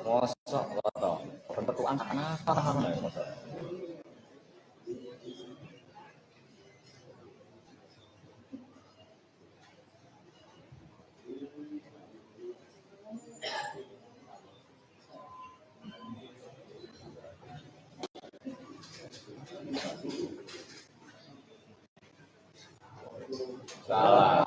Mosok foto. Perpetuan tak kenapa ya mosok. Salah.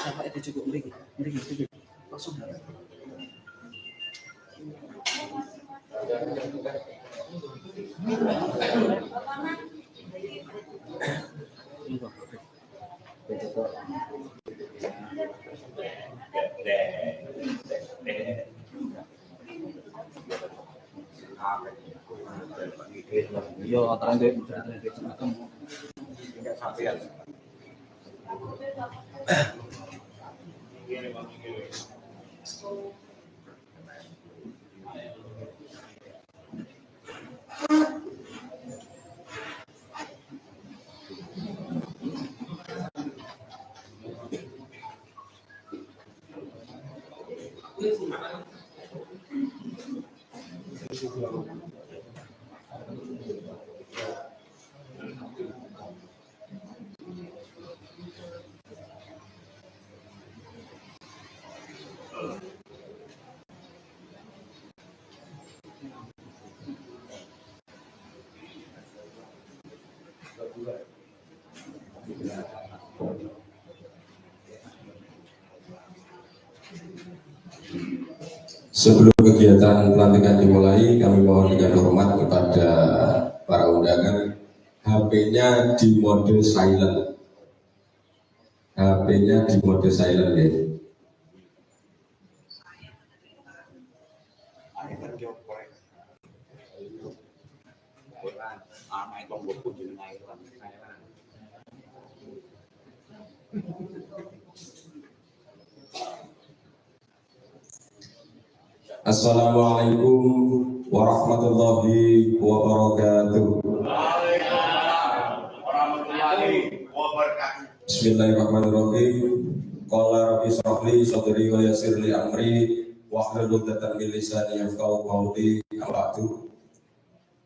Sampai itu cukup mriki. Langsung. Yo antara ndek ketemu. Enggak sampean. Sebelum kegiatan pelantikan dimulai, kami mohon dengan hormat kepada para undangan, HP-nya di mode silent. HP-nya di mode silent ya. Assalamualaikum warahmatullahi wabarakatuh. Bismillahirrahmanirrahim. Qala rabbi shrah li sadri wa yassir li amri wahlul 'uqdatam min lisani yafqahu qawli. Abadu.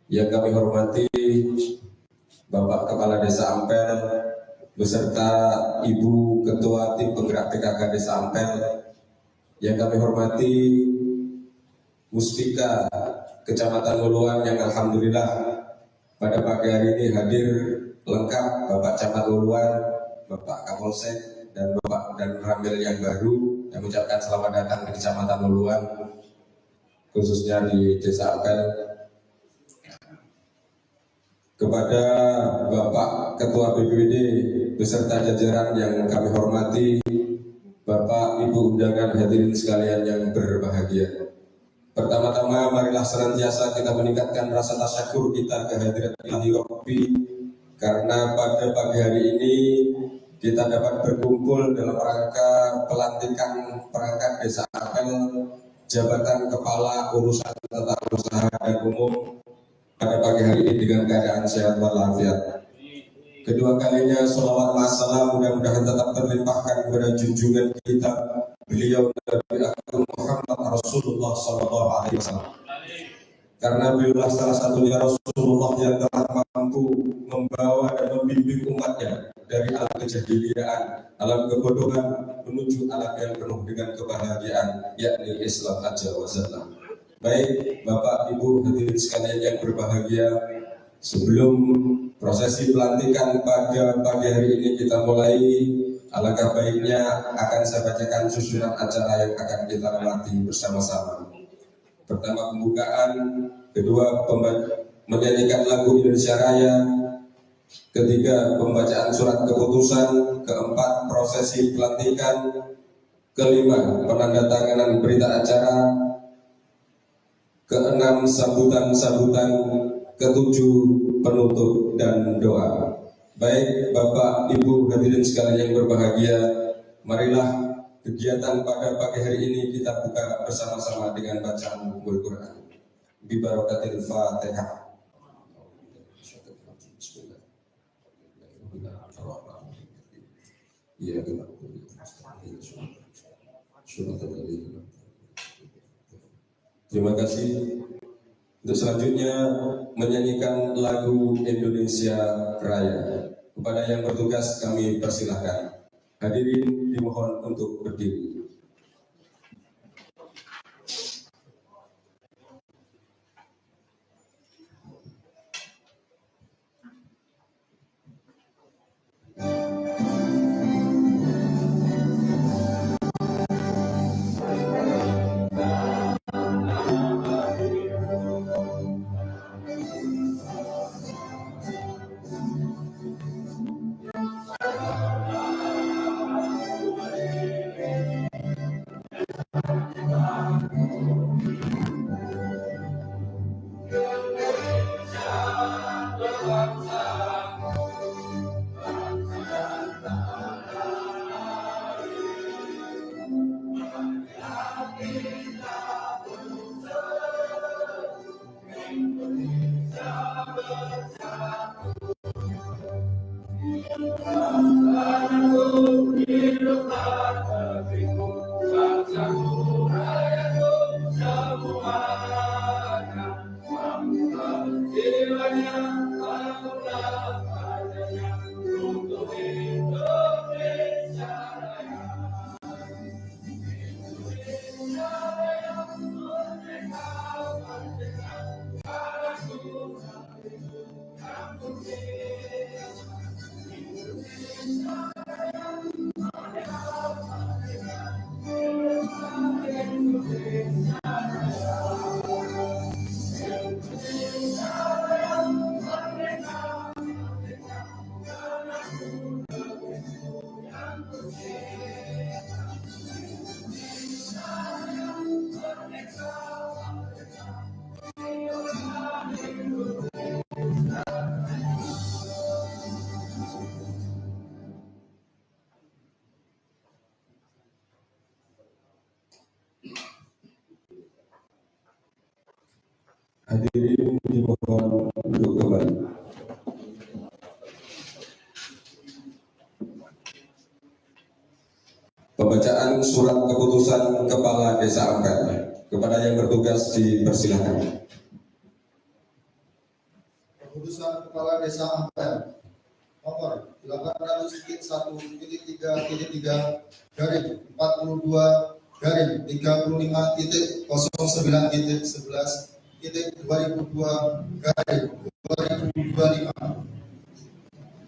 Yang kami hormati Bapak Kepala Desa Ampel beserta Ibu Ketua Tim Penggerak PKK Desa Ampel. Yang kami hormati Muspika Kecamatan Wuluan yang alhamdulillah pada pagi hari ini hadir lengkap, Bapak Camat Wuluan, Bapak Kapolsek dan Bapak dan Ramil yang baru, yang mengucapkan selamat datang di Kecamatan Wuluan, khususnya di Desa Ampel. Kepada Bapak Ketua BPWD beserta jajaran yang kami hormati, Bapak Ibu undangan hadirin sekalian yang berbahagia. Pertama-tama marilah senantiasa kita meningkatkan rasa tasyukur kita kehadirat Ilahi Rabbi, karena pada pagi hari ini kita dapat berkumpul dalam rangka pelantikan perangkat Desa Ampel jabatan Kepala Urusan Tata Usaha dan Umum pada pagi hari ini dengan keadaan sehat walafiat. Kedua kalinya sholawat wassalam mudah-mudahan tetap terlimpahkan kepada junjungan kita beliau Nabi Agung Muhammad Rasulullah Sallallahu Alaihi Wasallam. karena beliaulah salah satunya Rasulullah yang telah mampu membawa dan membimbing umatnya dari alam kejahiliaan, alam kebodohan menuju alam yang penuh dengan kebahagiaan, yakni Islam aja wasallam. Baik Bapak Ibu hadirin sekalian yang berbahagia, sebelum prosesi pelantikan pada pagi hari ini kita mulai, alangkah baiknya akan saya bacakan susunan acara yang akan kita lewati bersama-sama. Pertama pembukaan, kedua menyanyikan lagu Indonesia Raya, ketiga pembacaan surat keputusan, keempat prosesi pelantikan, kelima penandatanganan berita acara, keenam sambutan-sambutan, ketujuh penutup dan doa. Baik Bapak Ibu hadirin sekalian yang berbahagia, marilah kegiatan pada pagi hari ini kita buka bersama-sama dengan bacaan Al-Quran. Bi barakatil Fatihah. Terima kasih. Untuk selanjutnya menyanyikan lagu Indonesia Raya. Kepada yang bertugas kami persilahkan. Hadirin dimohon untuk berdiri. Hadirin dimohon duduk kembali. Pembacaan surat keputusan Kepala Desa Ampel. Kepada yang bertugas dipersilakan. Keputusan Kepala Desa Ampel nomor 800.1.3.3 garing 42 garing 35.09.11 2002 garing 2025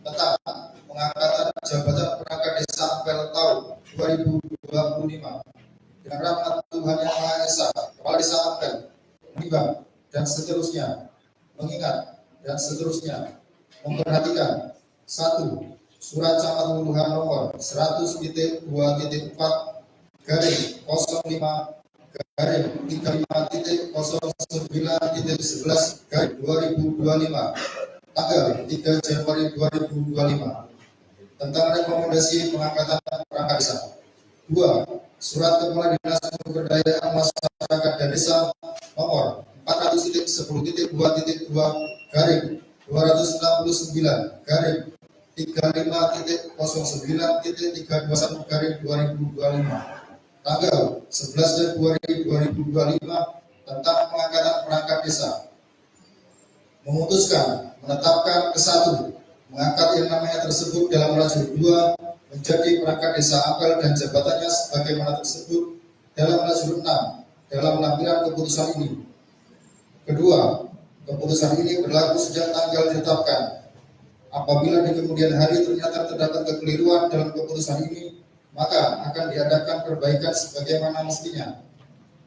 tentang pengangkatan jabatan perangkat desa Ampel tahun 2025 dengan rahmat Tuhan Yang Maha Esa, Kepala Desa Ampel menimbang dan seterusnya, mengingat dan seterusnya, memperhatikan 1. Surat Camat Wuhan nomor 100.2.4 garing 05 garing 35.09.11 garing 2025 tanggal 3 Januari 2025 tentang rekomendasi pengangkatan perangkat desa. 2. Surat Kepala Dinas Pemberdayaan Masyarakat dan Desa nomor 400.10.2.2 garing 269 garing 35.09.321 garing 2025 tanggal 11 Februari 2025 tentang pengangkatan perangkat desa memutuskan menetapkan ke-1 mengangkat yang namanya tersebut dalam lajur 2 menjadi perangkat desa apel dan jabatannya sebagaimana tersebut dalam lajur 6 dalam lampiran keputusan ini. Kedua, keputusan ini berlaku sejak tanggal ditetapkan. Apabila di kemudian hari ternyata terdapat kekeliruan dalam keputusan ini, maka akan diadakan perbaikan sebagaimana mestinya.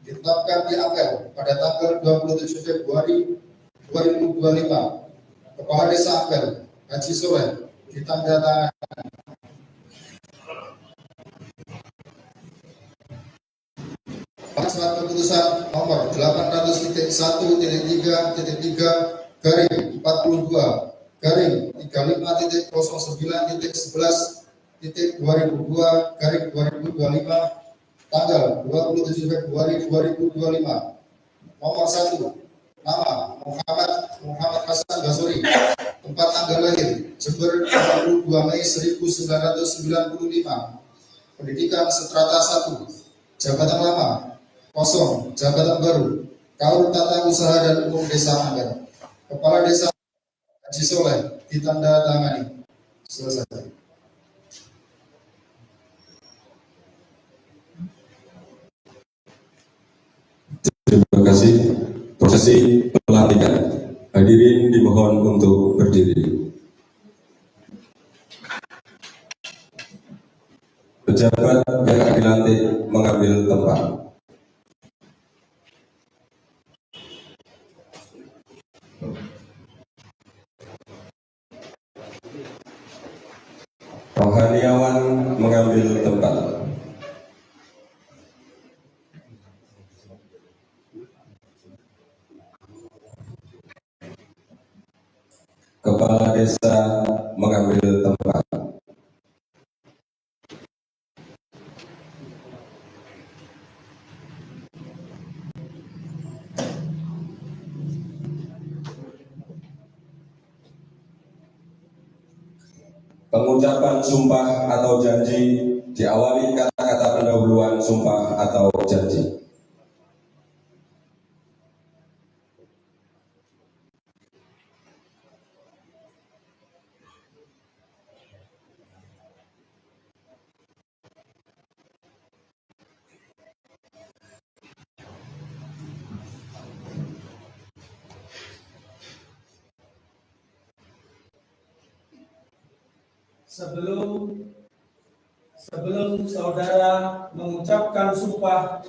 Ditetapkan di apel pada tanggal 27 Februari 2025. Kepala Desa Apel, Haji Soleh, ditandatangani. Surat keputusan nomor 800.1.3/35.09.11/2002 tanggal 27 Februari 2025. Nomor 1. Nama Muhammad Hasan Basori. Tempat tanggal lahir Jember 22 Mei 1995. Pendidikan strata 1. Jabatan lama kosong, jabatan baru Kaur Tata Usaha dan Umum Desa Apel. Kepala Desa Haji Soleh, ditandatangani. Selesai. Terima kasih. Prosesi pelantikan. Hadirin dimohon untuk berdiri. Pejabat yang akan dilantik mengambil tempat. Rohaniawan mengambil tempat. Kepala Desa mengambil tempat. Pengucapan sumpah atau janji diawali kata-kata pendahuluan sumpah atau janji. Sebelum saudara mengucapkan sumpah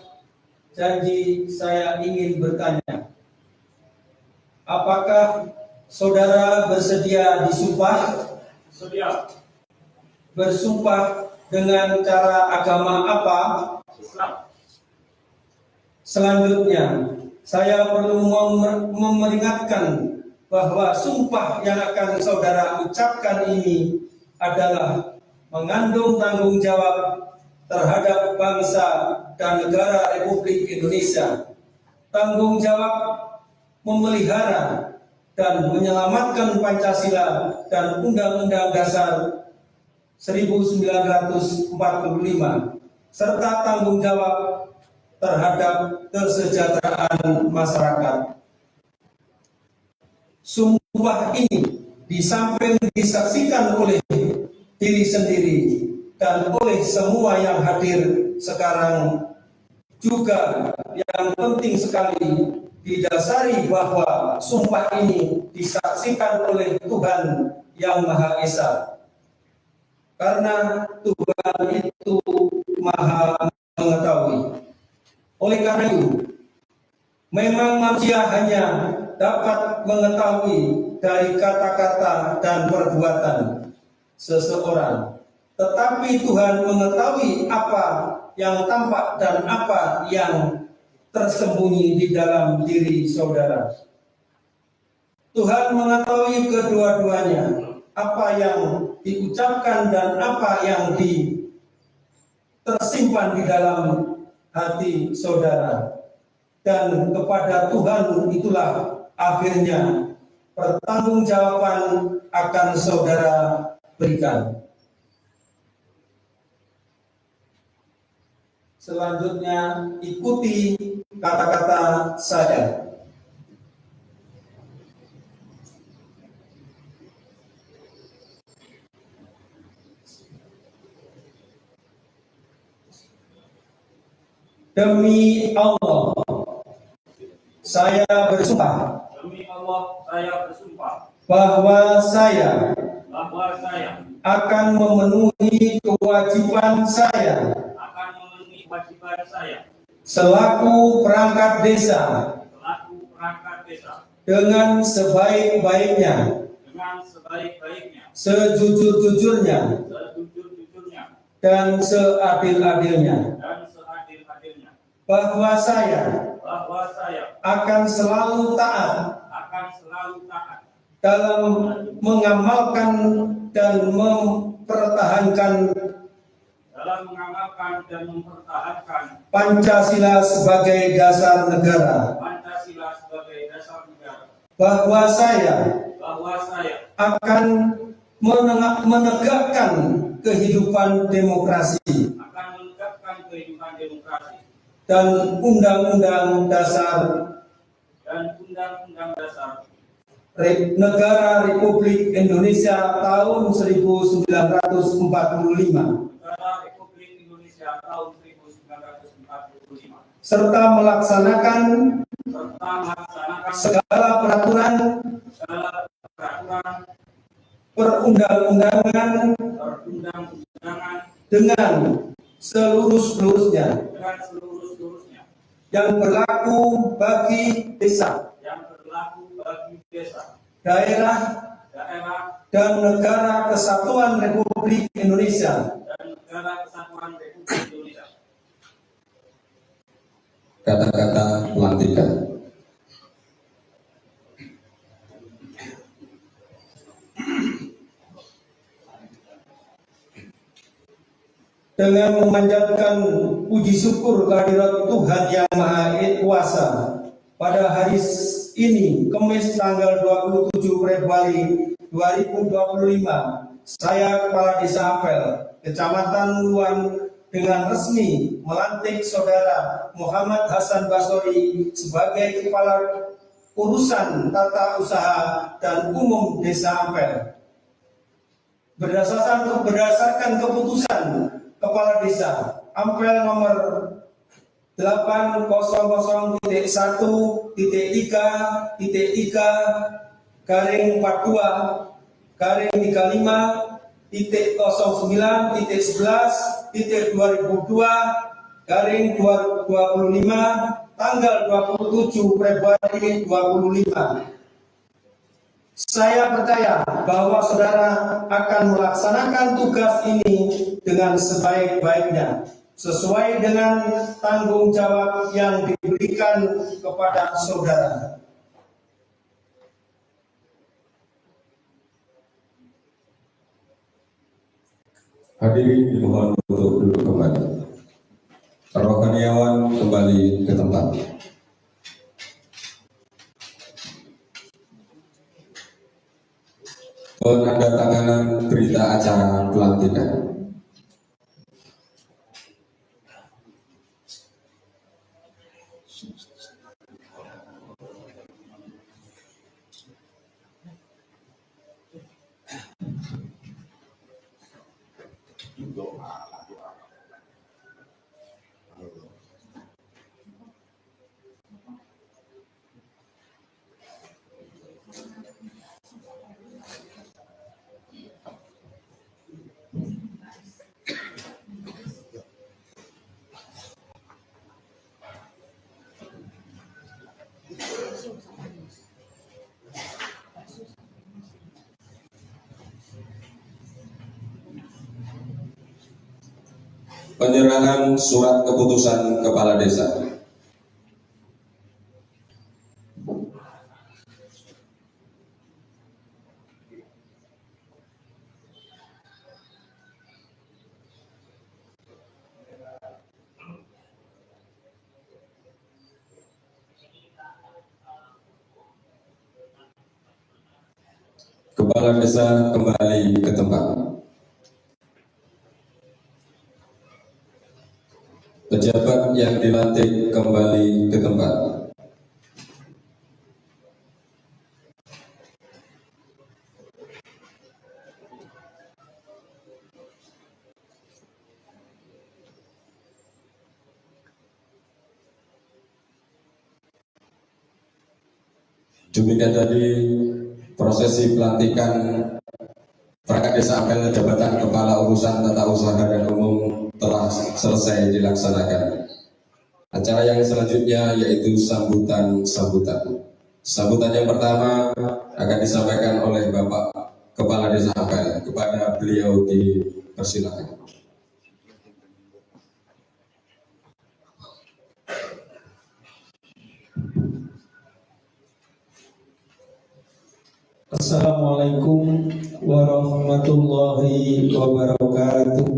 janji, saya ingin bertanya, apakah saudara bersedia disumpah? Sedia. Bersumpah dengan cara agama apa? Islam. Selanjutnya, saya perlu memperingatkan bahwa sumpah yang akan saudara ucapkan ini adalah mengandung tanggung jawab terhadap bangsa dan negara Republik Indonesia, tanggung jawab memelihara dan menyelamatkan Pancasila dan Undang-Undang Dasar 1945, serta tanggung jawab terhadap kesejahteraan masyarakat. Sumpah ini di samping disaksikan oleh diri sendiri dan oleh semua yang hadir sekarang, juga yang penting sekali didasari bahwa sumpah ini disaksikan oleh Tuhan yang Maha Esa. Karena Tuhan itu Maha mengetahui. Oleh karena itu, memang manusia hanya dapat mengetahui dari kata-kata dan perbuatan seseorang, tetapi Tuhan mengetahui apa yang tampak dan apa yang tersembunyi di dalam diri saudara. Tuhan mengetahui kedua-duanya, apa yang diucapkan dan apa yang tersimpan di dalam hati saudara. Dan kepada Tuhan itulah akhirnya pertanggungjawaban akan saudara berikan. Selanjutnya ikuti kata-kata saya. Demi Allah, saya bersumpah Demi Allah, saya bersumpah bahwa saya bahwa saya akan memenuhi kewajiban saya akan memenuhi kewajiban saya selaku perangkat desa selaku perangkat desa dengan sebaik-baiknya, dengan sebaik-baiknya, sejujur-jujurnya, sejujur-jujurnya, dan seadil-adilnya, dan seadil-adilnya, bahwa saya bahwa saya akan selalu taat akan selalu taat dalam mengamalkan dan mempertahankan dalam mengamalkan dan mempertahankan Pancasila sebagai dasar negara, Pancasila sebagai dasar negara, bahwa saya bahwa saya akan menegakkan kehidupan demokrasi akan menegakkan kehidupan demokrasi dan Undang-Undang Dasar dan Undang-Undang Dasar Negara Republik Indonesia tahun 1945 Negara Republik Indonesia tahun 1945 serta melaksanakan serta melaksanakan segala peraturan perundang-undangan perundang-undangan dengan seluruh-seluruhnya dengan seluruh-seluruhnya yang berlaku bagi desa, yang berlaku bagi desa, daerah, daerah, dan negara kesatuan Republik Indonesia. dan negara kesatuan Republik Indonesia. Kata-kata pelantikan. Dengan memanjatkan puji syukur kehadirat Tuhan Yang Maha Kuasa, pada hari ini, Kamis tanggal 27 Februari 2025, saya Kepala Desa Ampel, Kecamatan Luan, dengan resmi melantik Saudara Muhammad Hasan Basori sebagai Kepala Urusan Tata Usaha dan Umum Desa Ampel. Berdasarkan keputusan Kepala Desa Ampel nomor 800-32-3-42-11-2002-25 tanggal 27 Februari 2025. Saya percaya bahwa saudara akan melaksanakan tugas ini dengan sebaik-baiknya, sesuai dengan tanggung jawab yang diberikan kepada saudara. Hadirin dimohon untuk duduk kembali. Rohaniawan kembali ke tempat. Penandatanganan berita acara pelantikan. Penyerahan surat keputusan Kepala Desa. Kepala Desa kembali ke tempat. Pejabat yang dilantik kembali ke tempat. Demikian tadi prosesi pelantikan perangkat desa apel jabatan kepala urusan tata usaha dan umum telah selesai dilaksanakan. Acara yang selanjutnya yaitu sambutan. Sambutan yang pertama akan disampaikan oleh Bapak Kepala Desa Apel. Kepada beliau dipersilakan. Assalamualaikum warahmatullahi wabarakatuh.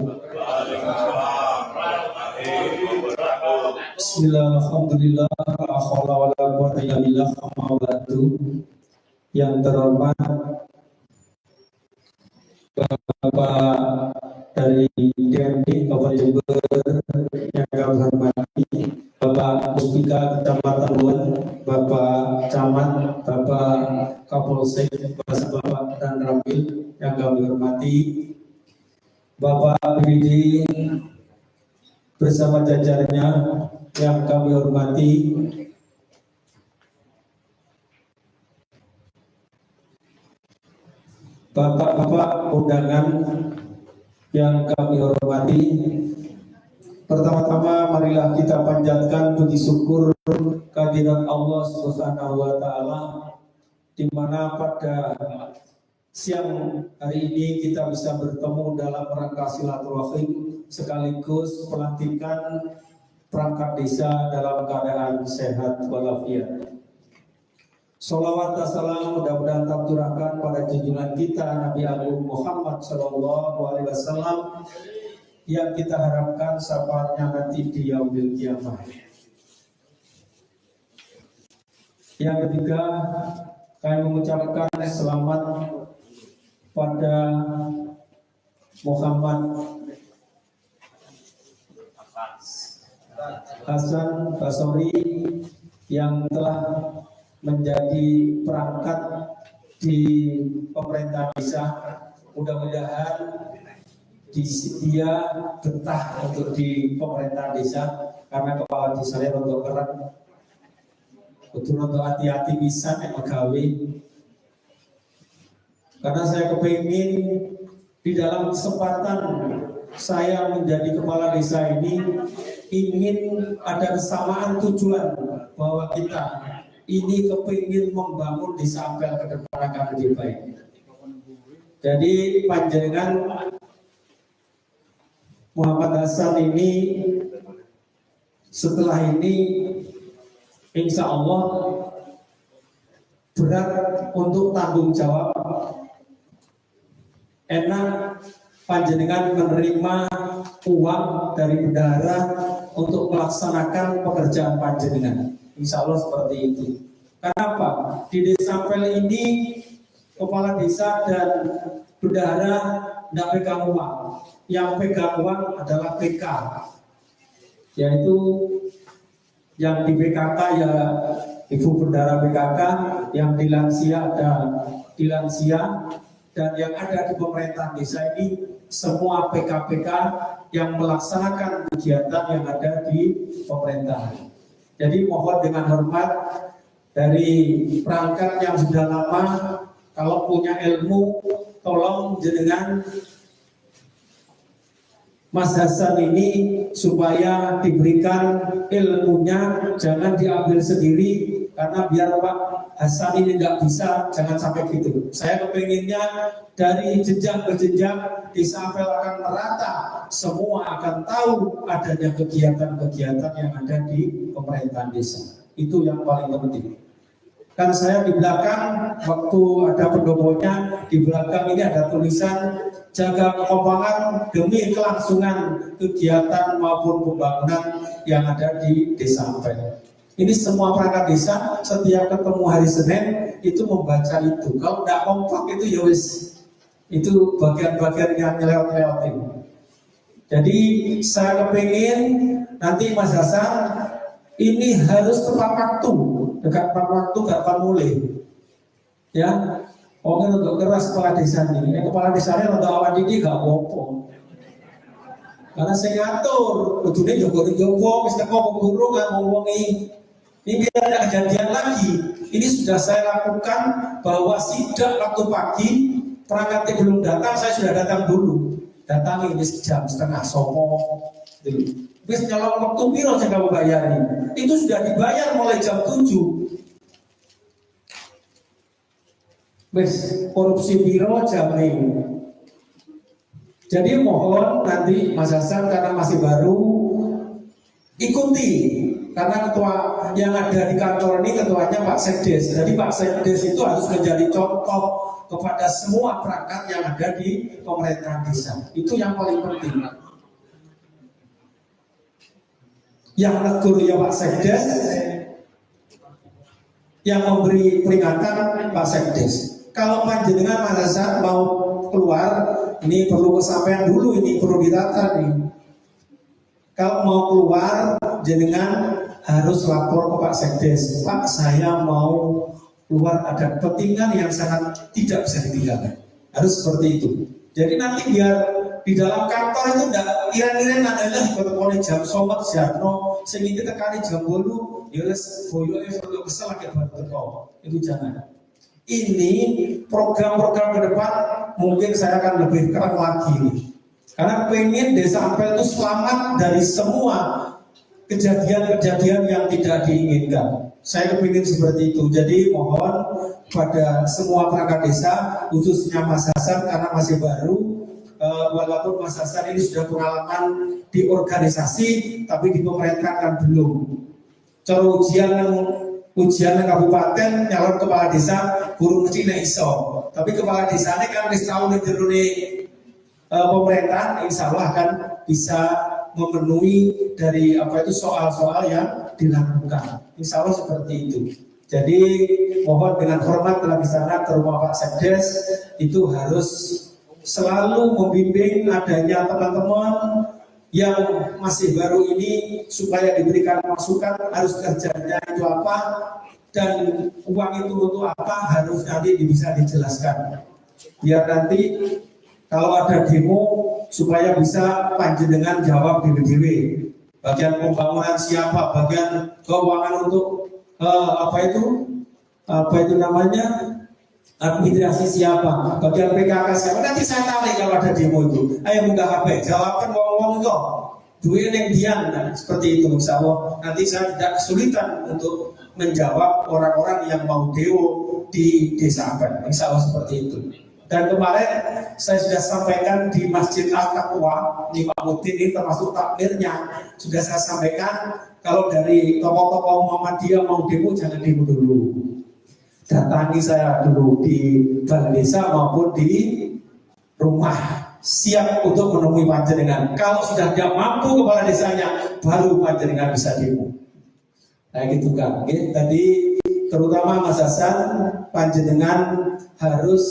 Bismillahirrahmanirrahim. La haula wala quwwata illa billah. Yang terhormat Bapak dari DPRD Kabupaten Jember, yang kami hormati Bapak Puspika Kecamatan Luan, Bapak Camat, Bapak Kapolsek, Bapak dan Ramil, yang kami hormati Bapak BPD bersama jajarannya, yang kami hormati Bapak-bapak undangan yang kami hormati. Pertama-tama marilah kita panjatkan puji syukur kehadirat Allah Subhanahu wa taala, di mana pada siang hari ini kita bisa bertemu dalam rangka silaturahim sekaligus pelantikan perangkat desa dalam keadaan sehat walafiat. Salawat dan salam mudah-mudahan tercurahkan pada junjungan kita Nabi Agung Muhammad Sallallahu Alaihi Wasallam, yang kita harapkan syafaatnya nanti di yaumil kiamah. Yang ketiga, kami mengucapkan selamat pada Muhammad Hasan Basori yang telah menjadi perangkat di pemerintah desa. Mudah-mudahan dia betah untuk di pemerintah desa, karena kepala desanya untuk keren, betul untuk hati-hati bisa megawe. Karena saya kepingin di dalam kesempatan saya menjadi kepala desa ini, ingin ada kesamaan tujuan bahwa kita ini kepingin membangun desa Apel ke depan akan lebih baik. Jadi panjenengan Muhammad Hasan ini setelah ini insya Allah berat untuk tanggung jawab. Enak panjenengan menerima uang dari bendahara untuk melaksanakan pekerjaan panjenengan. Insya Allah seperti itu. Kenapa? Di desa Apel ini kepala desa dan bendahara tidak pegang uang. Yang pegang uang adalah PK, yaitu yang di PKK ya Ibu Bendahara PKK, yang di lansia ada di lansia, dan yang ada di pemerintahan desa ini semua PK-PK yang melaksanakan kegiatan yang ada di pemerintahan. Jadi mohon dengan hormat dari perangkat yang sudah lama, kalau punya ilmu tolong jenengan Mas Hasan ini supaya diberikan ilmunya, jangan diambil sendiri, karena biar Pak Hasan ini tidak bisa, jangan sampai gitu. Saya kepinginnya dari jenjang ke jenjang desa Apel akan merata, semua akan tahu adanya kegiatan-kegiatan yang ada di pemerintahan desa. Itu yang paling penting. Kan saya di belakang, waktu ada pendoponya, di belakang ini ada tulisan jaga kekompakan demi kelangsungan kegiatan maupun pembangunan yang ada di desa Apel. Ini semua perangkat desa setiap ketemu hari Senin itu membaca itu. Kalau tidak kompak itu ya wis, itu bagian-bagian yang nyelewat-nyelewatin. Jadi saya kepingin nanti Mas Hasan ini harus tepat waktu, dekat tepat waktu gak akan mulai. Ya, orang untuk keras kepala desa ini. Kepala desanya untuk awal ini gak apa-apa. Karena saya ngatur, ujungnya jogo-jogo, misalnya kok guru nggak ngomongin. Ini biar ada kejadian lagi. Ini sudah saya lakukan bahwa sidak waktu pagi, perangkatnya belum datang, saya sudah datang dulu. Datang ini jam setengah songo. Bis kalau waktu piro saya kamu bayarin, itu sudah dibayar mulai jam 7. Bis korupsi piro jam ini. Jadi mohon nanti Mas Hasan karena masih baru ikuti, karena ketua yang ada di kantor ini ketuanya Pak Sekdes. Jadi Pak Sekdes itu harus menjadi contoh kepada semua perangkat yang ada di pemerintahan desa. Itu yang paling penting. Yang negur ya Pak Sekdes, yang memberi peringatan Pak Sekdes. Kalau panjenengan Mas Hasan mau keluar, ini perlu kesampaian dulu, ini perlu ditata nih. Kalau mau keluar, jenengan harus lapor ke Pak Sekdes. Pak, saya mau keluar, ada kepentingan yang sangat tidak bisa ditinggalkan. Harus seperti itu. Jadi nanti biar di dalam kantor itu enggak kira-kira adalah protokol jam somat jarno, sehingga tekani jam 8, ya wis boyoke foto kesel lagi baru. Itu jangan. Ini program-program ke depan mungkin saya akan lebih keras lagi, karena pengen desa Ampel itu selamat dari semua kejadian-kejadian yang tidak diinginkan. Saya kepingin seperti itu. Jadi mohon pada semua perangkat desa, khususnya Mas Hasan karena masih baru, walaupun Mas Hasan ini sudah pengalaman di organisasi, tapi di pemerintahan kan belum. Cara ujian kabupaten nyalon kepala desa burung kecil iso, tapi kepala desanya kan wis tau ning jero pemerintahan, insya Allah akan bisa memenuhi dari apa itu soal-soal yang dilakukan. Insya Allah seperti itu. Jadi mohon dengan hormat dalam sana terutama Pak Sekdes itu harus selalu membimbing adanya teman-teman yang masih baru ini supaya diberikan masukan harus kerjanya itu apa dan uang itu untuk apa harus nanti bisa dijelaskan, biar nanti kalau ada demo supaya bisa panjenengan jawab dewe-dewe, bagian pembangunan siapa, bagian keuangan untuk apa itu namanya administrasi siapa, bagian PKK siapa, nanti saya tarik kalau ada demo itu. Ayo buka HP, jawabkan ngomong kok. Duit yang diam, seperti itu insya Allah. Nanti saya tidak kesulitan untuk menjawab orang-orang yang mau demo di desa Ampel. Insya Allah seperti itu. Dan kemarin saya sudah sampaikan di Masjid Al-Taqwa, di Pak Mutin ini termasuk takmirnya, sudah saya sampaikan kalau dari tokoh-tokoh Muhammadiyah mau demo jangan demo dulu. Datangi saya dulu di balai desa maupun di rumah, siap untuk menemui panjenengan. Kalau sudah tidak mampu kepala desanya, baru panjenengan bisa demo. Nah gitu kan. Oke, tadi terutama Mas Hasan, panjenengan harus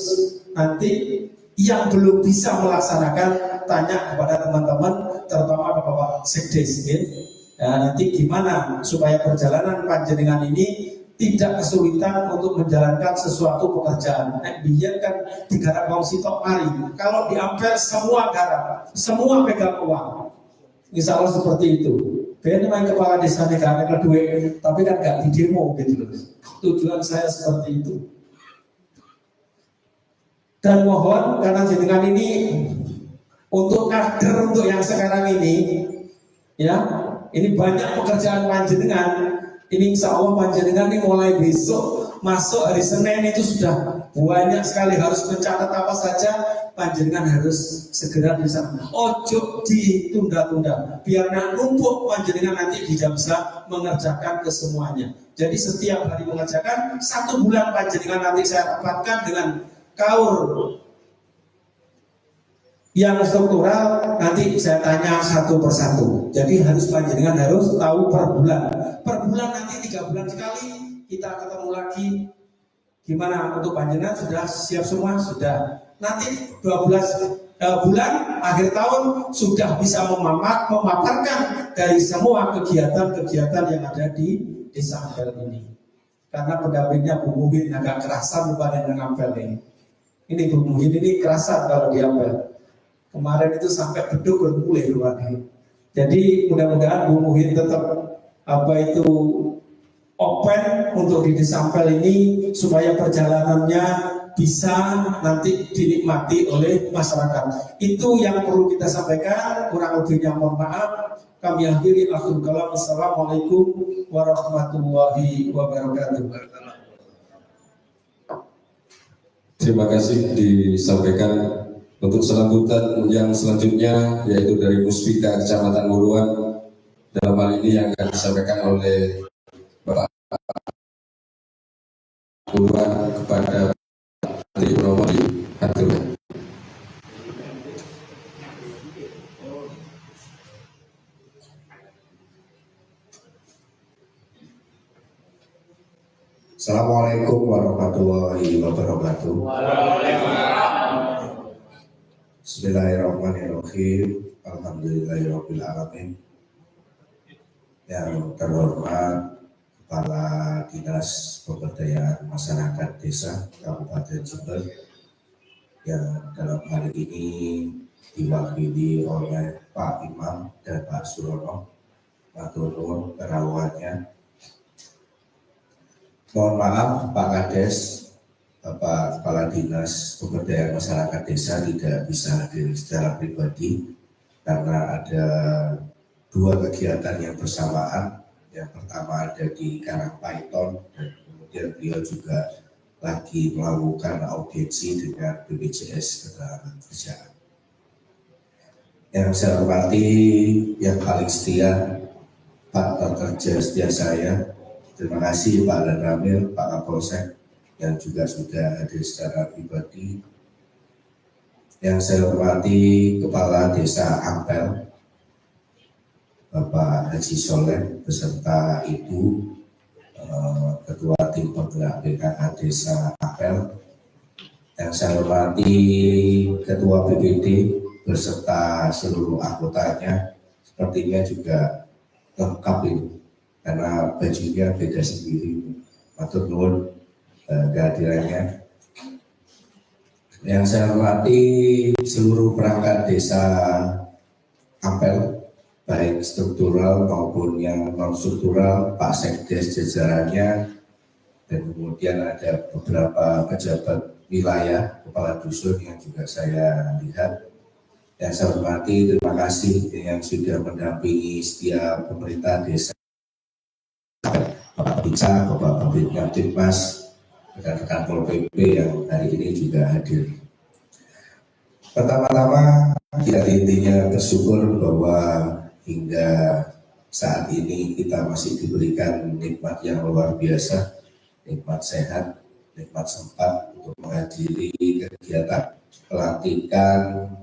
nanti yang belum bisa melaksanakan tanya kepada teman-teman, terutama Bapak Sekdes. Ya, nanti gimana supaya perjalanan panjenengan ini tidak kesulitan untuk menjalankan sesuatu pekerjaan. Biar kan digarap wong sitok mari. Kalau di Ampel semua garap, semua pegang uang. Insya Allah seperti itu. Biar main kepala desa negara duit, tapi kan nggak di demo gitu loh. Tujuan saya seperti itu. Dan mohon karena jenengan ini untuk kader untuk yang sekarang ini, ya ini banyak pekerjaan panjenengan. Ini insya Allah panjenengan ini mulai besok masuk hari Senin itu sudah banyak sekali harus mencatat apa saja, panjenengan harus segera bisa. Ojo ditunda-tunda, biar numpuk panjenengan nanti tidak bisa mengerjakan kesemuanya. Jadi setiap hari mengerjakan, 1 bulan panjenengan nanti saya rapatkan dengan kaur yang struktural, nanti saya tanya satu persatu. Jadi harus panjenengan harus tahu per bulan. Per bulan nanti 3 bulan sekali kita ketemu lagi. Gimana untuk panjenengan sudah siap semua? Sudah. Nanti 12 bulan akhir tahun sudah bisa memaparkan dari semua kegiatan-kegiatan yang ada di desa Ampel ini. Karena pendampingnya Bu Muhin agak kerasan pada dengan Ampel ini. Ini Bu Muhin ini kerasan kalau di Ampel. Kemarin itu sampai beduk mulai keluarnya. Jadi mudah-mudahan Bu Muhin tetap open untuk di desa Ampel ini supaya perjalanannya bisa nanti dinikmati oleh masyarakat. Itu yang perlu kita sampaikan. Kurang lebihnya mohon maaf. Kami akhiri akhir kalam. Assalamualaikum warahmatullahi wabarakatuh. Terima kasih disampaikan. Untuk selanjutnya yaitu dari Muspika Kecamatan Muluan, dalam hal ini yang akan disampaikan oleh Bapak Muluan kepada Menteri Promosi Hadirkan. Assalamualaikum warahmatullahi wabarakatuh. Bismillahirrahmanirrahim. Alhamdulillahirabbil alamin. Yang terhormat Kepala Dinas Pemberdayaan Masyarakat Desa Kabupaten Jember, yang dalam hari ini diwakili oleh Pak Imam dan Pak Surono, matur nuwun kerawannya. Mohon maaf Pak Kades, Bapak Kepala Dinas Pemberdayaan Masyarakat Desa tidak bisa hadir secara pribadi karena ada dua kegiatan yang bersamaan. Yang pertama ada di Karangpaiton dan kemudian beliau juga lagi melakukan audiensi dengan BPJS Ketenagakerjaan. Yang saya hormati yang paling setia, partner kerja setia saya. Terima kasih Pak Dan Ramil, Pak Kapolsek yang juga sudah hadir secara pribadi. Yang saya hormati Kepala Desa Ampel, Bapak Haji Soleh beserta Ibu Ketua Tim Penggerak PKK Desa Ampel. Yang saya hormati Ketua BPD beserta seluruh anggotanya, sepertinya juga lengkap ini karena bajunya beda sendiri. Matur nuwun kehadirannya. Yang saya hormati seluruh perangkat desa Ampel, baik struktural maupun yang non struktural, Pak Sekdes jajarannya, dan kemudian ada beberapa pejabat wilayah, kepala dusun yang juga saya lihat. Yang saya hormati, terima kasih yang sudah mendampingi setiap pemerintah desa, Bapak Bica, Bapak Babinnya Tipmas, rekan-rekan Pol PP yang hari ini juga hadir. Pertama-tama kita intinya bersyukur bahwa hingga saat ini kita masih diberikan nikmat yang luar biasa, nikmat sehat, nikmat sempat untuk menghadiri kegiatan pelantikan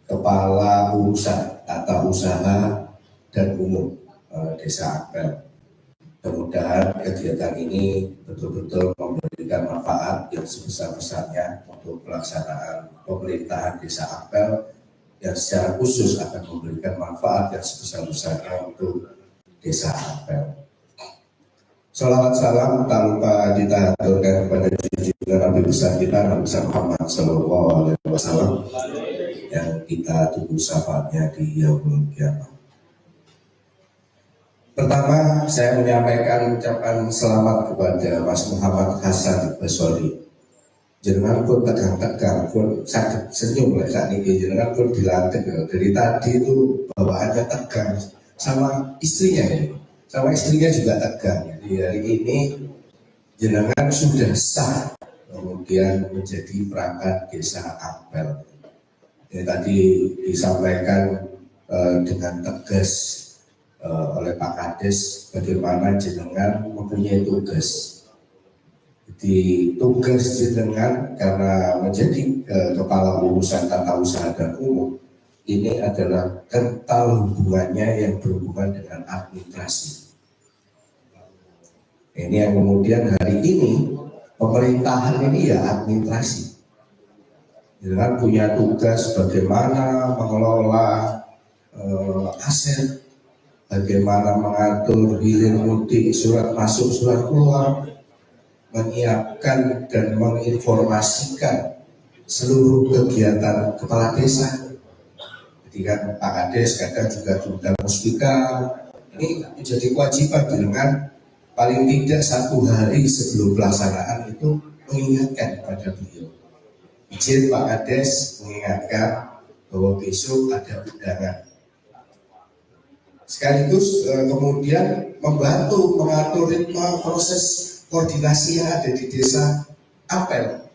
kepala urusan tata usaha dan umum Desa Ampel. Mudah-mudahan kegiatan ini betul-betul memberikan manfaat yang sebesar-besarnya untuk pelaksanaan pemerintahan Desa Ampel, yang secara khusus akan memberikan manfaat yang sebesar-besarnya untuk Desa Ampel. Salawat salam tanpa kita aturkan kepada junjungan Nabi besar kita, Nabi Muhammad SAW, yang kita tunggu syafaatnya di yaumul kiamah. Pertama, saya menyampaikan ucapan selamat kepada Mas Muhammad Hasan Basori. Jenengan pun tegang-tegang, pun sakit senyum saat ini. Jenengan pun dilantik dari tadi itu bawaannya tegang, sama istrinya ini, sama istrinya juga tegang. Jadi hari ini jenengan sudah sah kemudian menjadi perangkat Desa Ampel. Ini tadi disampaikan dengan tegas oleh Pak Kades bagaimana jenengan mempunyai tugas. Jadi tugas jenengan karena menjadi kepala urusan tata usaha dan umum ini adalah kental hubungannya yang berhubungan dengan administrasi. Ini yang kemudian hari ini pemerintahan ini ya administrasi. Jenengan punya tugas bagaimana mengelola aset, bagaimana mengatur hilir mudik, surat masuk, surat keluar, menyiapkan dan menginformasikan seluruh kegiatan kepala desa. Jadi kan Pak Kades kadang juga diundang muspika. Ini menjadi kewajiban dengan paling tidak 1 hari sebelum pelaksanaan itu mengingatkan kepada beliau. Izin Pak Kades mengingatkan bahwa besok ada undangan. Sekaligus kemudian membantu mengatur ritme proses koordinasi yang ada di desa apel.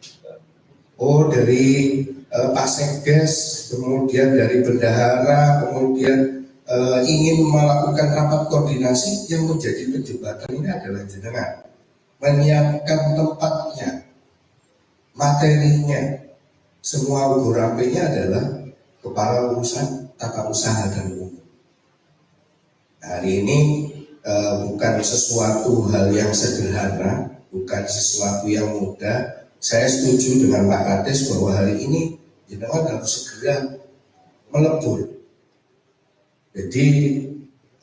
Oh, dari Pak Sekdes, kemudian dari bendahara, kemudian ingin melakukan rapat koordinasi. Yang menjadi perdebatan ini adalah jenengan menyiapkan tempatnya, materinya. Semua ugur-rampenya adalah kepala urusan tata usaha dan umum. Hari ini bukan sesuatu hal yang sederhana, bukan sesuatu yang mudah. Saya setuju dengan Pak Kades bahwa hari ini jenengan harus segera melebur. Jadi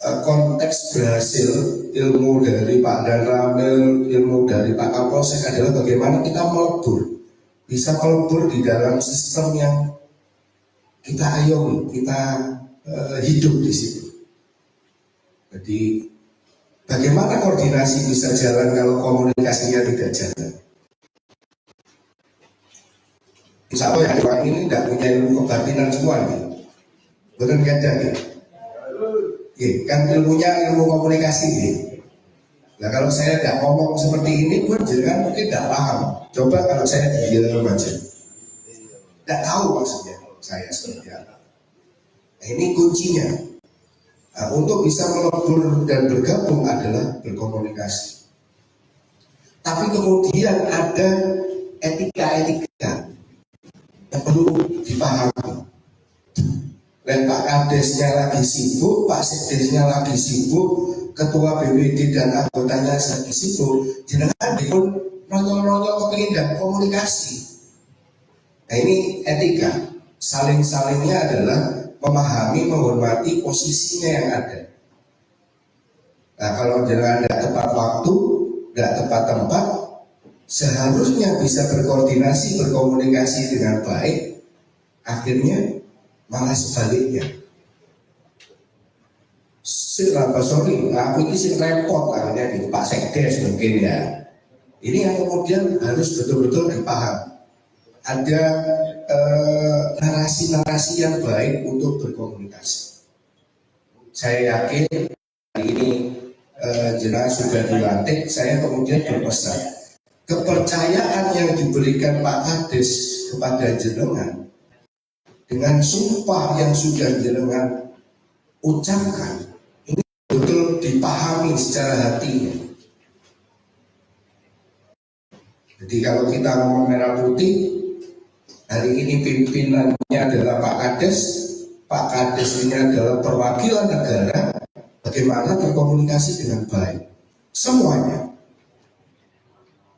konteks berhasil ilmu dari Pak Dan Ramil, ilmu dari Pak Kapolsek adalah bagaimana kita melebur, bisa melebur di dalam sistem yang kita ayomi, kita hidup di situ. Jadi bagaimana koordinasi bisa jalan kalau komunikasinya tidak jalan? Insya Allah ya, orang ini tidak punya ilmu kebatinan semua nih. Bukan gajah nih. Kan ilmunya ilmu komunikasi nih. Nah kalau saya tidak ngomong seperti ini pun jangan mungkin tidak paham. Coba kalau saya diam aja, tidak tahu maksudnya saya seperti apa. Nah, ini kuncinya. Nah, untuk bisa melebur dan bergabung adalah berkomunikasi. Tapi kemudian ada etika-etika yang perlu dipahami. Dan Pak Kadesnya lagi sibuk, Pak Sekdesnya lagi sibuk, Ketua BWD dan anggotanya lagi sibuk, jenengan pun nonton-nonton kepingin dan komunikasi. Nah ini etika, saling-salingnya adalah memahami, menghormati posisinya yang ada. Nah kalau jenengan tidak tepat waktu, tidak tepat tempat, seharusnya bisa berkoordinasi, berkomunikasi dengan baik, akhirnya malah sebaliknya. Sorry, aku ini sih repot akhirnya di Pak Sekdes mungkin ya. Ini yang kemudian harus betul-betul dipaham. Ada narasi-narasi yang baik untuk berkomunikasi. Saya yakin hari ini jenengan sudah dilantik, saya kemudian berpesan kepercayaan yang diberikan Pak Kades kepada jenengan dengan sumpah yang sudah jenengan ucapkan ini betul dipahami secara hatinya. Jadi kalau kita ngomong merah putih, hari ini pimpinannya adalah Pak Kades. Pak Kades ini adalah perwakilan negara. Bagaimana berkomunikasi dengan baik semuanya.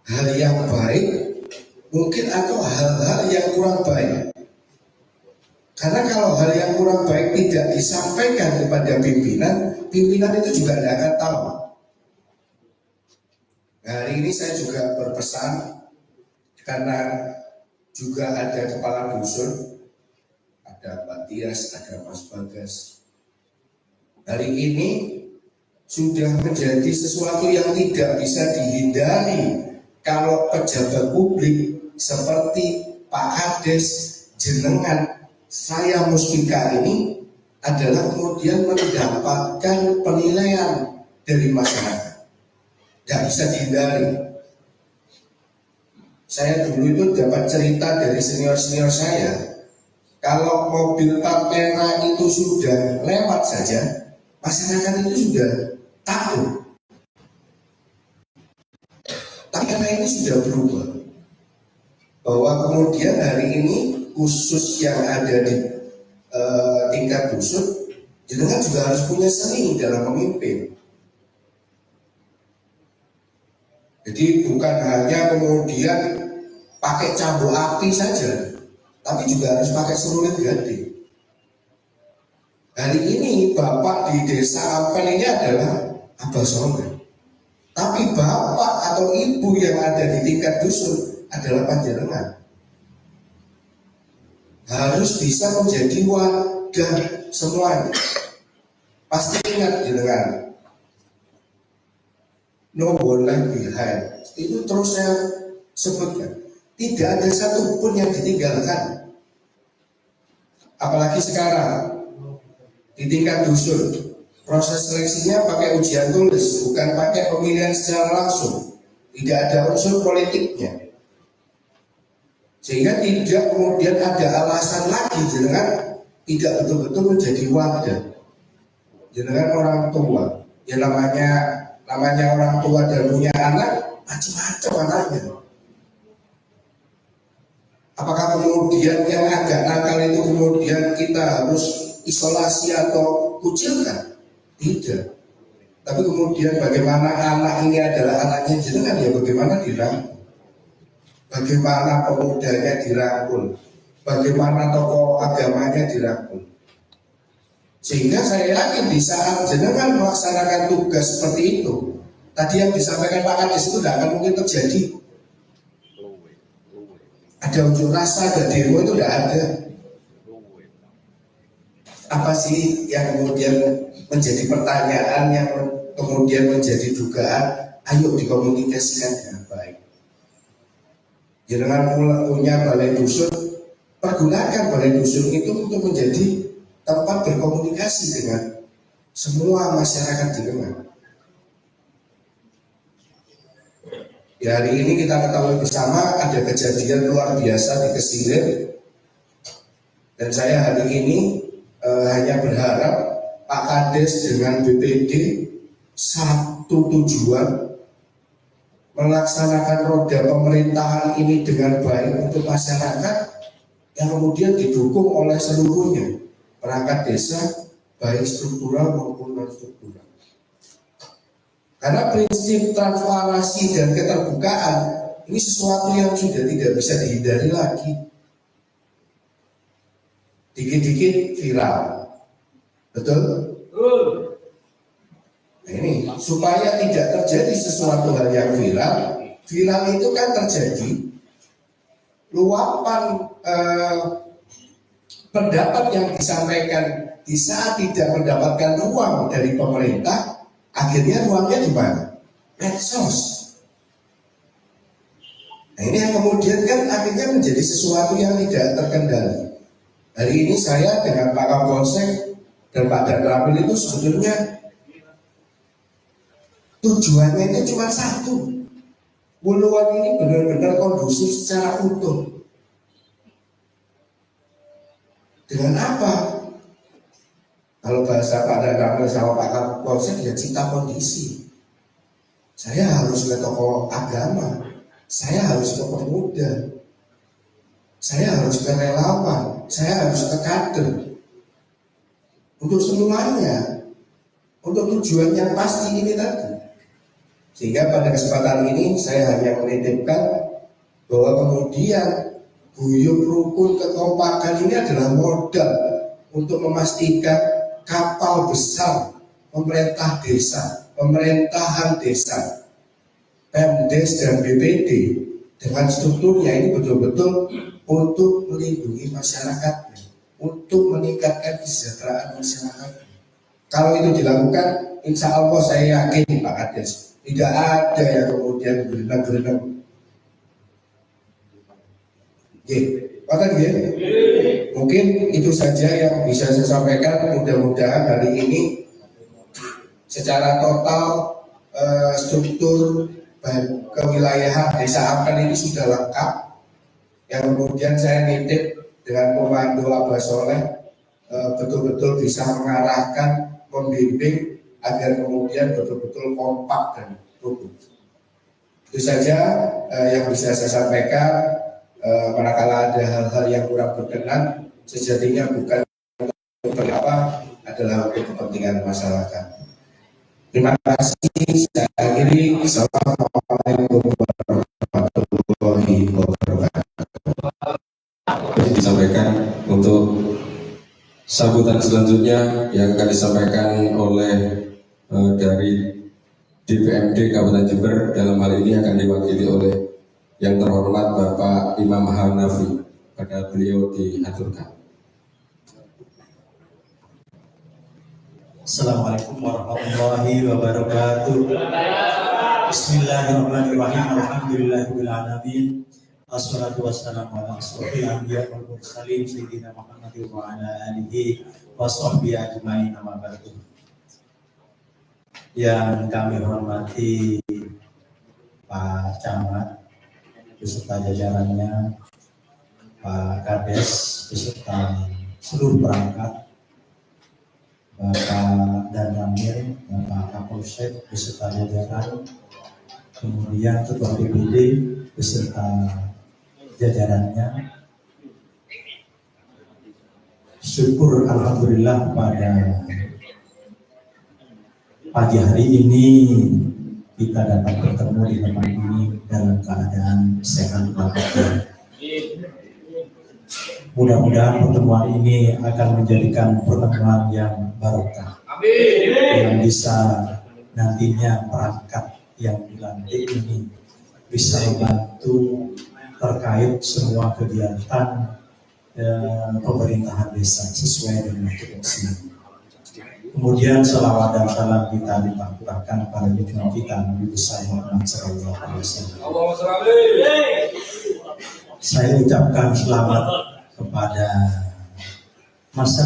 Hal yang baik mungkin atau hal-hal yang kurang baik. Karena kalau hal yang kurang baik tidak disampaikan kepada pimpinan, pimpinan itu juga tidak akan tahu. Nah, hari ini saya juga berpesan karena juga ada kepala dusun, ada Pak Tias, ada Mas Bagas. Hari ini sudah menjadi sesuatu yang tidak bisa dihindari kalau pejabat publik seperti Pak Kades, jenengan, saya muspika ini adalah kemudian mendapatkan penilaian dari masyarakat. Tidak bisa dihindari. Saya dulu itu dapat cerita dari senior-senior saya. Kalau mobil Tapera itu sudah lewat saja, masyarakat itu sudah tahu. Tapi karena ini sudah berubah, bahwa kemudian hari ini khusus yang ada di tingkat dusun, jenengan juga harus punya seni dalam memimpin. Jadi bukan hanya kemudian pakai cambuk api saja, tapi juga harus pakai selurit gede. Hari ini bapak di desa Ampel ini adalah Abah Soleh, tapi bapak atau ibu yang ada di tingkat dusun adalah panjenengan. Harus bisa menjadi wadah semuanya. Pasti ingat jenengan, no one left behind. Itu terus saya sebutkan. Tidak ada satupun yang ditinggalkan. Apalagi sekarang di tingkat dusun, proses seleksinya pakai ujian tulis, bukan pakai pemilihan secara langsung. Tidak ada unsur politiknya. Sehingga tidak kemudian ada alasan lagi jenengan tidak betul-betul menjadi wadah. Jenengan orang tua, ya namanya orang tua dan punya anak, macam-macam anaknya. Apakah kemudian yang agak nakal itu kemudian kita harus isolasi atau kucilkan? Tidak. Tapi kemudian bagaimana anak ini adalah anaknya jenengan, ya bagaimana dirangkul, bagaimana pemudanya dirangkul, bagaimana tokoh agamanya dirangkul. Sehingga saya yakin di saat jenengan melaksanakan tugas seperti itu, tadi yang disampaikan Pak Kades itu tidak akan mungkin terjadi. Ada unjuk rasa, ada demo, itu tidak ada. Apa sih yang kemudian menjadi pertanyaan, yang kemudian menjadi dugaan? Ayo dikomunikasikan dengan baik. Jangan punya balai dusun, pergunakan balai dusun itu untuk menjadi tempat berkomunikasi dengan semua masyarakat di Demak. Di hari ini kita ketahui bersama ada kejadian luar biasa di Kesilir, dan saya hari ini hanya berharap Pak Kades dengan BPD satu tujuan, melaksanakan roda pemerintahan ini dengan baik untuk masyarakat, yang kemudian didukung oleh seluruhnya, perangkat desa baik struktural maupun non struktural. Karena prinsip transparansi dan keterbukaan ini sesuatu yang sudah tidak bisa dihindari lagi. Dikit-dikit viral, betul? Nah ini supaya tidak terjadi sesuatu hal yang viral. Viral itu kan terjadi luapan pendapat yang disampaikan di saat tidak mendapatkan ruang dari pemerintah. Akhirnya ruangnya di mana? Medsos. Nah ini yang kemudian kan akhirnya menjadi sesuatu yang tidak terkendali. Hari ini saya dengan Pak Kapolsek dan Pak Danramil itu sebetulnya tujuannya itu cuma satu. Wuluan ini benar-benar kondusif secara utuh. Dengan apa? Kalau bahasa Pak Danramil sama Pak Kapolsek ya cita kondisi. Saya harus ke tokoh agama, saya harus ke pemuda, saya harus ke relawan, saya harus ke kader. Untuk semuanya, untuk tujuan yang pasti ini tadi. Sehingga pada kesempatan ini saya hanya menitipkan bahwa kemudian guyup rukun kekompakan ini adalah modal untuk memastikan kapal besar pemerintah desa, pemerintahan desa, Pemdes dan BPD dengan strukturnya ini betul-betul untuk melindungi masyarakatnya, untuk meningkatkan kesejahteraan masyarakat. Kalau itu dilakukan, insya Allah saya yakin Pak Kades tidak ada yang kemudian berenang-berenang. Mungkin itu saja yang bisa saya sampaikan. Mudah-mudahan hari ini secara total struktur kewilayahan desa Ampel ini sudah lengkap. Yang kemudian saya nitip dengan komando Abah Soleh betul-betul bisa mengarahkan, membimbing agar kemudian betul-betul kompak dan rukun. Itu saja yang bisa saya sampaikan. Manakala ada hal-hal yang kurang berkenan, sejatinya bukan untuk apa, adalah untuk kepentingan masyarakat. Terima kasih. Saya akhiri. Assalamualaikum warahmatullahi wabarakatuh. disampaikan. Untuk sambutan selanjutnya yang akan disampaikan oleh dari DPMD Kabupaten Jember, dalam hal ini akan diwakili oleh yang terhormat Bapak Imam Hanafi. Pada beliau diaturkan. Assalamualaikum warahmatullahi wabarakatuh. Bismillahirrahmanirrahim. Alhamdulillahirabbil alamin. Assalatu wassalamu ala asyrofil anbiya wal mursalin sayyidina Muhammadin wa ala alihi washabbihi ajmain, amma ba'du. Yang kami hormati Pak Camat beserta jajarannya, Pak Kades beserta seluruh perangkat, Bapak dan Ramil, Bapak Kapolsek beserta jajaran, kemudian Ketua BPD beserta jajarannya. Syukur alhamdulillah pada pagi hari ini kita dapat bertemu di tempat ini dalam keadaan sehat walafiat. Mudah-mudahan pertemuan ini akan menjadikan pertemuan yang barokah, yang bisa nantinya perangkat yang dilantik ini bisa membantu terkait semua kegiatan pemerintahan desa sesuai dengan tupoksi. Kemudian salawat dan salam kita limpahkan pada junjungan kita Nabi besar Muhammad sallallahu alaihi wasallam. Saya ucapkan selamat kepada Mas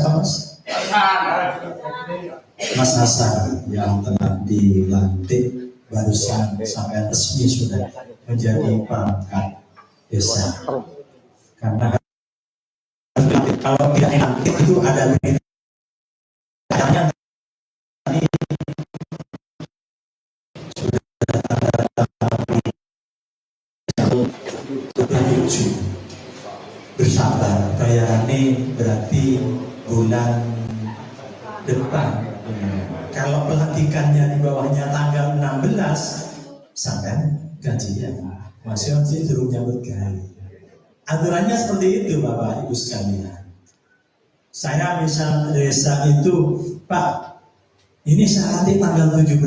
Hasan yang telah dilantik barusan sampai resmi sudah menjadi perangkat desa. Karena kalau tidak lantik itu ada beritanya tadi sudah tujuh bersabar. Kayak ini berarti bulan depan. Kalau pelantikannya di bawahnya tanggal 16 sampai gajian masih turun nyambut gaji. Aturannya seperti itu Bapak Ibu sekalian. Saya misal desa itu, Pak, ini saya nanti tanggal 17,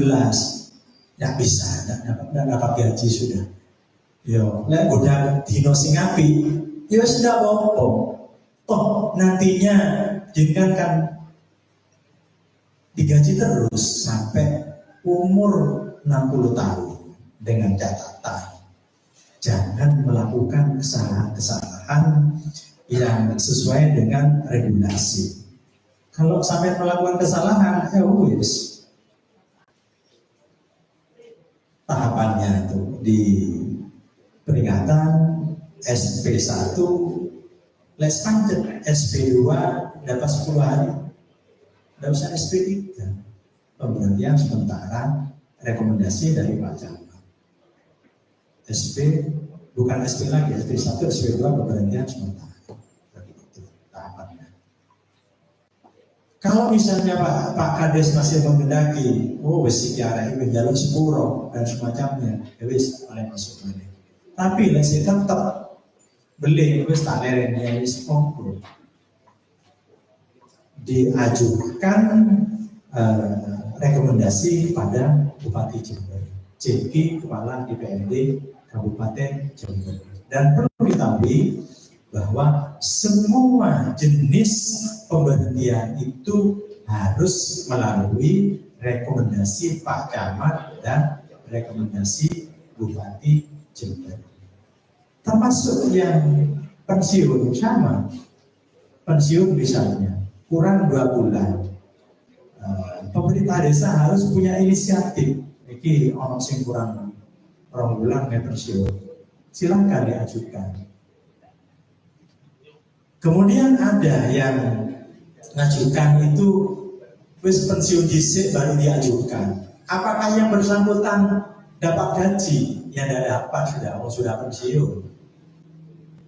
nggak bisa, nggak dapat gaji sudah. Yo, lek udah dino sing api, ya sudah apa-apa. Toh nantinya jenengan kan digaji terus sampai umur 60 tahun dengan catatan jangan melakukan kesalahan-kesalahan yang sesuai dengan regulasi. Kalau sampai melakukan kesalahan, ya wis. Tahapannya itu di peringatan SP1, les pancet, SP2 dapat 10 hari. Tidak usah SP3. Pemberhentian sementara rekomendasi dari Pak Camat. SP bukan SP lagi, SP1, SP2 pemberhentian sementara. Begitu tahapannya. Kalau misalnya Pak Kades masih menghendaki, wis iki arek menjaluk sepuro dan semacamnya, wis oleh masuk balik. Tapi lesih tetap beli wis tak leren ya wis monggo. Diajukan rekomendasi pada Bupati Jember, JK Kepala DPRD Kabupaten Jember. Dan perlu diketahui bahwa semua jenis pemberhentian itu harus melalui rekomendasi Pak Camat dan rekomendasi Bupati Jember. Termasuk yang pensiun sama, pensiun misalnya kurang 2 bulan. Pemerintah desa harus punya inisiatif. Iki ono sing kurang 2 bulan pensiun. Silakan diajukan. Kemudian ada yang ngajukan itu wis pensiun dhisik baru diajukan. Apakah yang bersangkutan dapat gaji? Ya tidak dapat, sudah pensiun.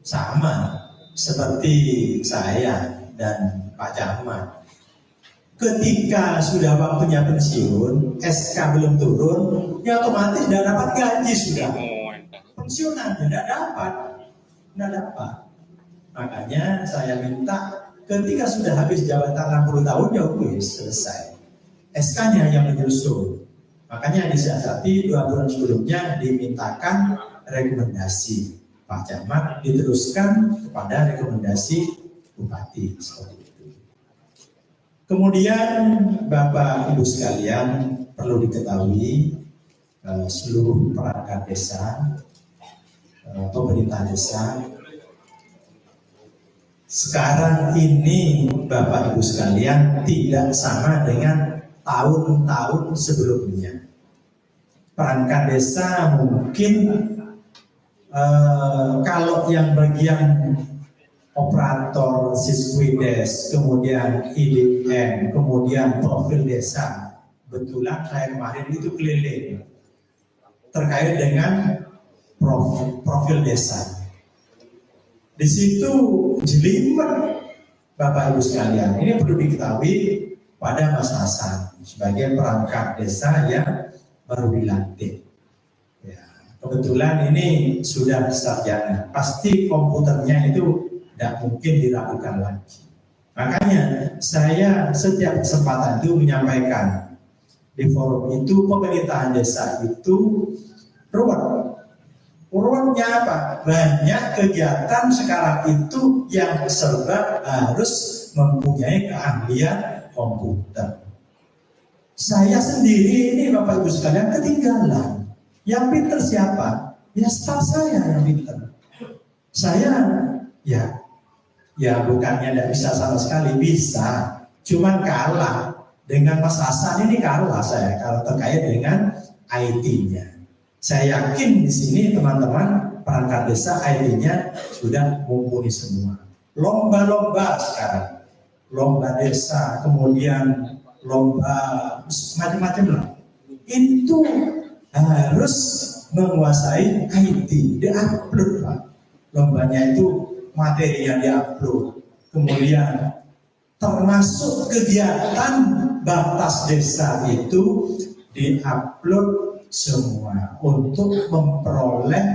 Sama seperti saya dan Pak Camat. Ketika sudah waktunya pensiun, SK belum turun, ya otomatis tidak dapat gaji sudah. Pensiunan tidak dapat. Makanya saya minta ketika sudah habis jabatan 60 tahun ya wis selesai. SK-nya yang menyusul. Makanya disiasati 2 bulan sebelumnya dimintakan rekomendasi Pak Camat, diteruskan kepada rekomendasi Bupati seperti itu. Kemudian Bapak Ibu sekalian perlu diketahui seluruh perangkat desa, pemerintah desa sekarang ini Bapak Ibu sekalian tidak sama dengan tahun-tahun sebelumnya. Perangkat desa mungkin kalau yang bagian operator Siswides, kemudian IDM, kemudian profil desa, betulan saya kemarin itu keliling terkait dengan profil desa. Di situ jelimet Bapak Ibu sekalian. Ini perlu diketahui pada Mas Hasan sebagai perangkat desa yang baru dilantik. Ya, kebetulan ini sudah sarjana. Pasti komputernya itu tidak mungkin diragukan lagi. Makanya saya setiap kesempatan itu menyampaikan di forum itu pemerintahan desa itu ruwet. Urunnya apa? Banyak kegiatan sekarang itu yang serba harus mempunyai keahlian komputer. Saya sendiri ini Bapak Ibu sekalian ketinggalan. Yang pinter siapa? Ya staf saya yang pinter. Saya ya bukannya tidak bisa sama sekali, bisa. Cuman kalah dengan Mas Hasan ini, kalah saya kalau terkait dengan IT-nya. Saya yakin di sini teman-teman perangkat desa IT-nya sudah mumpuni semua. Lomba-lomba sekarang, lomba desa, kemudian lomba macam-macam lah. Itu harus menguasai IT, diupload Pak. Lombanya itu materi yang diupload, kemudian termasuk kegiatan batas desa itu diupload semua untuk memperoleh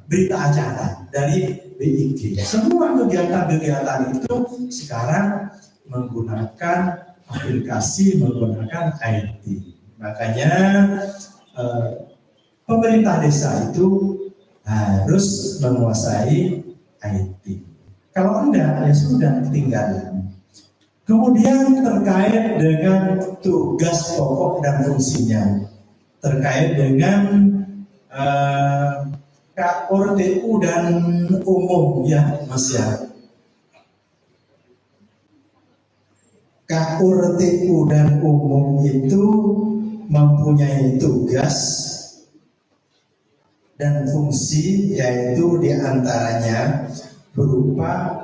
berita acara dari BIG. Semua kegiatan-kegiatan itu sekarang menggunakan aplikasi, menggunakan IT. Makanya pemerintah desa itu harus menguasai IT. Kalau enggak, ya sudah ketinggalan. Kemudian terkait dengan tugas pokok dan fungsinya, terkait dengan KURTU dan umum ya Mas ya. KURTU dan umum itu mempunyai tugas dan fungsi, yaitu diantaranya berupa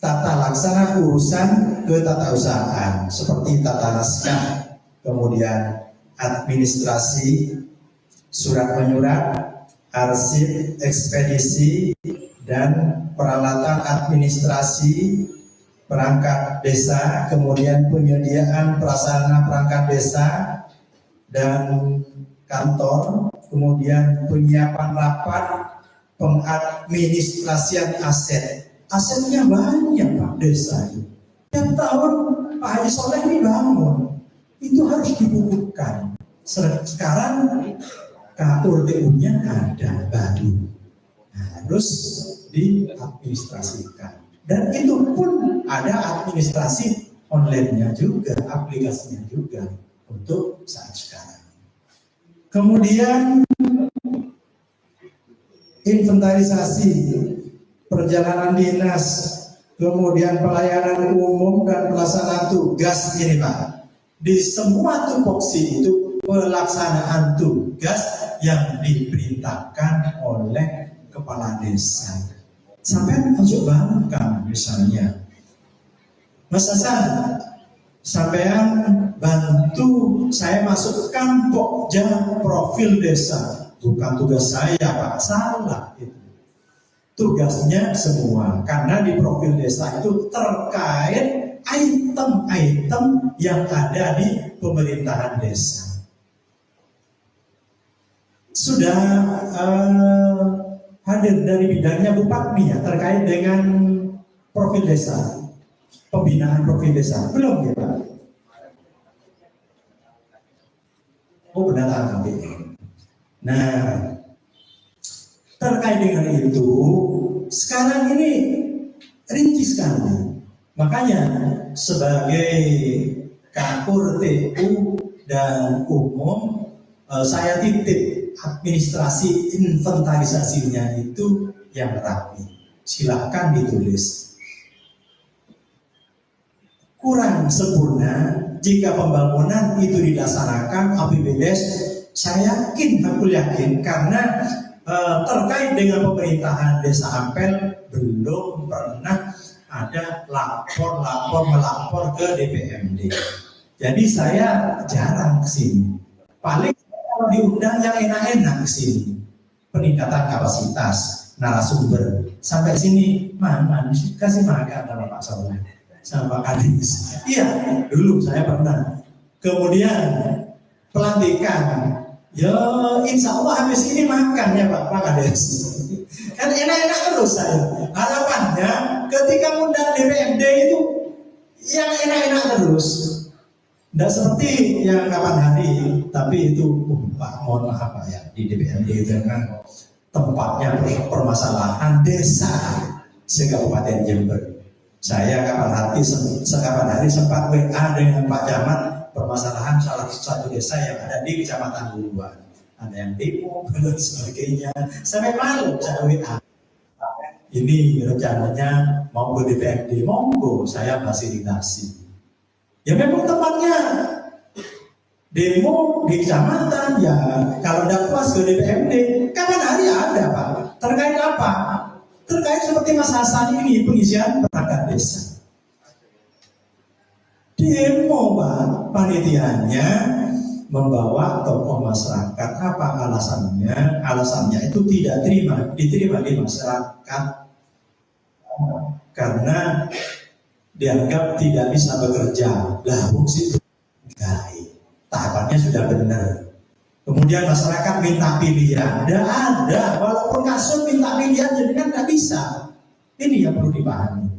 tata laksana urusan ketatausahaan seperti tata naskah, kemudian administrasi, surat menyurat, arsip, ekspedisi, dan peralatan administrasi perangkat desa, kemudian penyediaan prasarana perangkat desa dan kantor, kemudian penyiapan rapat, pengadministrasian aset. Asetnya banyak Pak desa itu. Tiap tahun Pak Haji Soleh ini bangun, itu harus dibukukan. Sekarang KURTU-nya ada baru, harus diadministrasikan. Dan itu pun ada administrasi online-nya juga, aplikasinya juga untuk saat sekarang. Kemudian inventarisasi perjalanan dinas, kemudian pelayanan umum dan pelaksanaan tugas ini Pak. Di semua tupoksi itu pelaksanaan tugas yang diperintahkan oleh kepala desa. Sampai masuk Bangkang misalnya. Mas Hasan, sampean bantu saya masukkan Pokja profil desa. Bukan tugas saya Pak, salah itu. Tugasnya semua, karena di profil desa itu terkait item-item yang ada di pemerintahan desa. Sudah hadir dari bidangnya Bu Patmi ya terkait dengan profil desa, pembinaan profil desa? Belum ya Pak? Oh benar tangkap ini. Nah, terkait dengan itu, sekarang ini rinci sekali. Makanya sebagai Kapur TU dan umum, saya titip administrasi inventarisasinya itu yang rapi. Silakan ditulis. Kurang sempurna jika pembangunan itu dilaksanakan APBDes, saya aku yakin karena terkait dengan pemerintahan Desa Ampel belum pernah ada melapor ke DPMD. Jadi saya jarang kesini. Paling kalau diundang yang enak-enak kesini. Peningkatan kapasitas narasumber. Sampai sini, mana kasih makan sama Pak Sauleh, sama Pak Kadis. Iya, dulu saya pernah. Kemudian pelantikan. Ya, insya Allah habis ini makan ya Pak Kadis. Kan enak-enak terus saya. Harapannya ketika undang DPMD itu yang enak-enak terus. Tidak seperti yang kapan hari, tapi itu Pak mohon maaf Pak ya, di DPMD itu kan tempatnya permasalahan desa se-Kabupaten Jember. Saya kapan hari sempat WA dengan Pak Camat permasalahan salah satu desa yang ada di Kecamatan Luluan. Ada yang demo dan sebagainya. Sampai malu saya WA. Ini rencananya mau ke DPRD, monggo saya fasilitasi. Ya memang tempatnya demo di kecamatan ya. Kalau tidak puas ke DPRD, kapan hari ada Pak. Terkait apa? Terkait seperti Mas Hasan ini pengisian perangkat desa. Demo Pak, panitianya membawa tokoh masyarakat. Apa alasannya? Alasannya itu tidak diterima di masyarakat karena dianggap tidak bisa bekerja. Lah, fungsi tahapannya sudah benar. Kemudian masyarakat minta pilihan, tidak ada. Walaupun kasus minta pilihan, jadi kan tidak bisa. Ini yang perlu dipahami.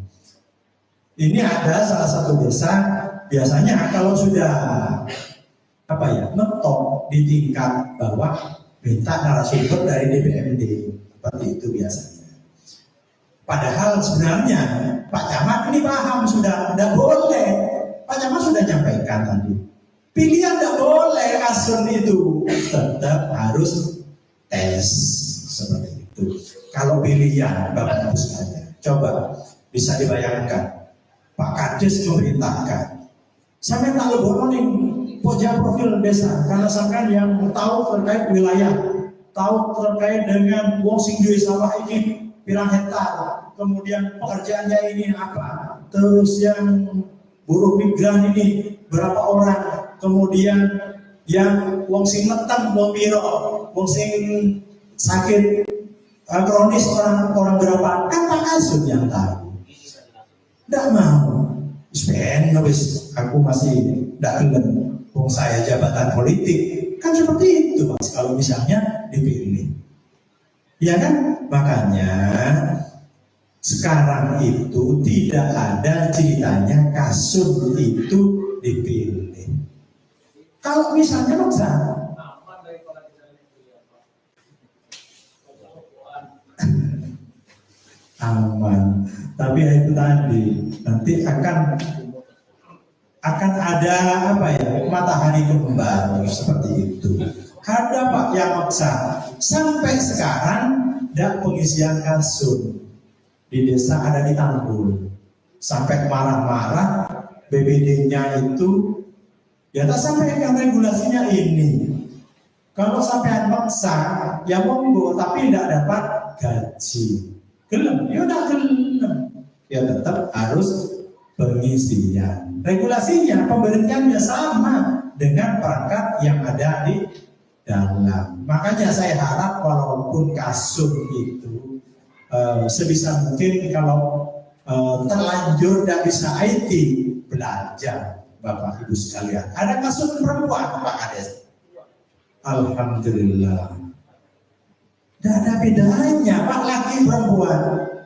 Ini ada salah satu desa, biasanya kalau sudah mentok di tingkat bawah, minta narasumber dari DPMD, seperti itu biasanya. Padahal sebenarnya Pak Camat ini paham sudah, tidak boleh. Pak Camat sudah nyampaikan tadi. Pilihan tidak boleh kasus itu, tetap harus tes seperti itu. Kalau pilihan Bapak Ibu sekalian, coba bisa dibayangkan Pak Kades memerintahkan sampai tak lebono nih pojok profil desa karena sampai yang tahu terkait wilayah, tahu terkait dengan wong sing duwe sawah ini pirang hektar, kemudian pekerjaannya ini apa, terus yang buruh migran ini berapa orang, kemudian yang wong sing netem wong piro, wong sing sakit kronis orang berapa, kan Pak Kasut yang tahu. Tidak mau, wis aku masih tidak gelem, wong saya jabatan politik, kan seperti itu Mas kalau misalnya dipilih. Ya kan, makanya sekarang itu tidak ada ceritanya Kasut itu dipilih. Kalau misalnya maksa, aman. Tapi itu tadi nanti akan ada matahari kembar seperti itu. Ada Pak yang maksa. Sampai sekarang tidak pengisian Kasut di desa ada di Tanggul. Sampai marah-marah BPD-nya itu ya tak sampaikan regulasinya ini. Kalau sampai maksa ya monggo tapi tidak dapat gaji. Gelem, ya udah gelem. Ya tetap harus pengisian. Regulasinya pemberhentiannya sama dengan perangkat yang ada di dalam. Makanya saya harap walaupun Kasut itu sebisa mungkin kalau terlanjur dan bisa IT belajar Bapak Ibu sekalian. Ada Kasut perempuan Pak Kades. Alhamdulillah. Tidak ada bedanya, Pak, laki perempuan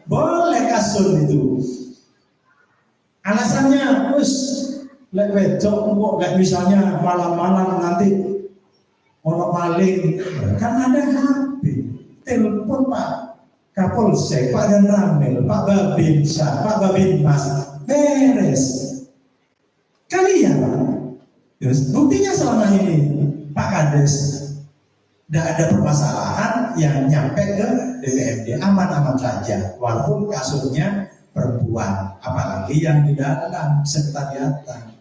boleh kasur itu. Alasannya, terus lek wedok kok misalnya malam-malam nanti ono maling, kan ada HP, telepon Pak Kapolsek, Pak Dan Ramil, Pak Babinsa, Pak Babinmas, beres. Kali ya Pak. Terus buktinya selama ini Pak Kades tidak ada permasalahan yang nyampe ke DPRD, aman-aman saja, walaupun kasusnya perempuan, apalagi yang di dalam sekretariatan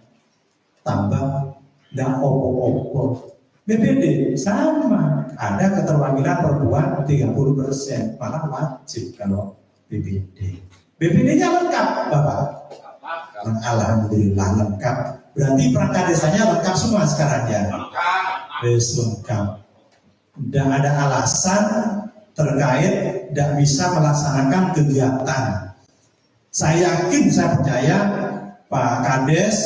tambah dan opo-opo. BPD sama, ada keterwakilan perempuan 30%, malah wajib kalau BPD. BPD-nya lengkap, Bapak. Alhamdulillah lengkap. Berarti perangkat desanya lengkap semua sekarang ya. Lengkap. Dan ada alasan terkait tidak bisa melaksanakan kegiatan. Saya yakin, saya percaya Pak Kades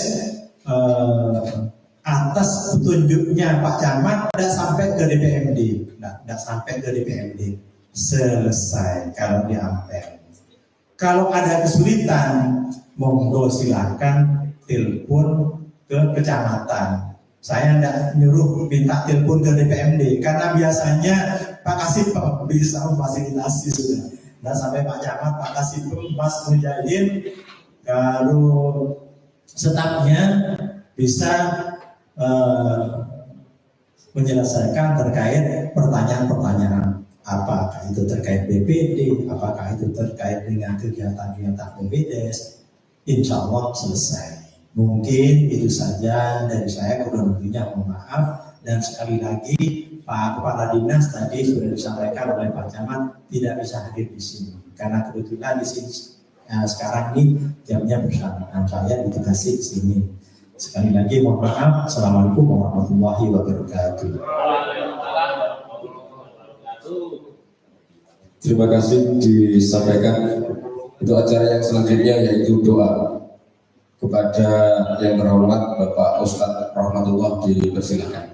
atas petunjuknya Pak Camat tidak sampai ke DPMD, tidak sampai ke DPMD, selesai kalau diambil. Kalau ada kesulitan, monggo silakan telepon ke kecamatan. Saya tidak nyuruh minta telepon ke DPMD karena biasanya Pak Kasih bisa memfasilitasi sudah. Tidak sampai Pak Camat, Pak Kasih Mas Mujahidin, kalau stafnya bisa menyelesaikan terkait pertanyaan-pertanyaan, apakah itu terkait BPD, apakah itu terkait dengan kegiatan-kegiatan BPDes, insya Allah selesai. Mungkin itu saja dari saya, kurang lebihnya mohon maaf. Dan sekali lagi Pak Kepala Dinas tadi sudah disampaikan oleh Pak Camat tidak bisa hadir di sini karena kebetulan di sini sekarang ini jamnya bersamaan, saya ditugasi di sini. Sekali lagi mohon maaf. Assalamualaikum warahmatullahi wabarakatuh. Terima kasih disampaikan. Untuk acara yang selanjutnya yaitu doa kepada yang terhormat Bapak Ustadz Rahmatullah, dipersilakan.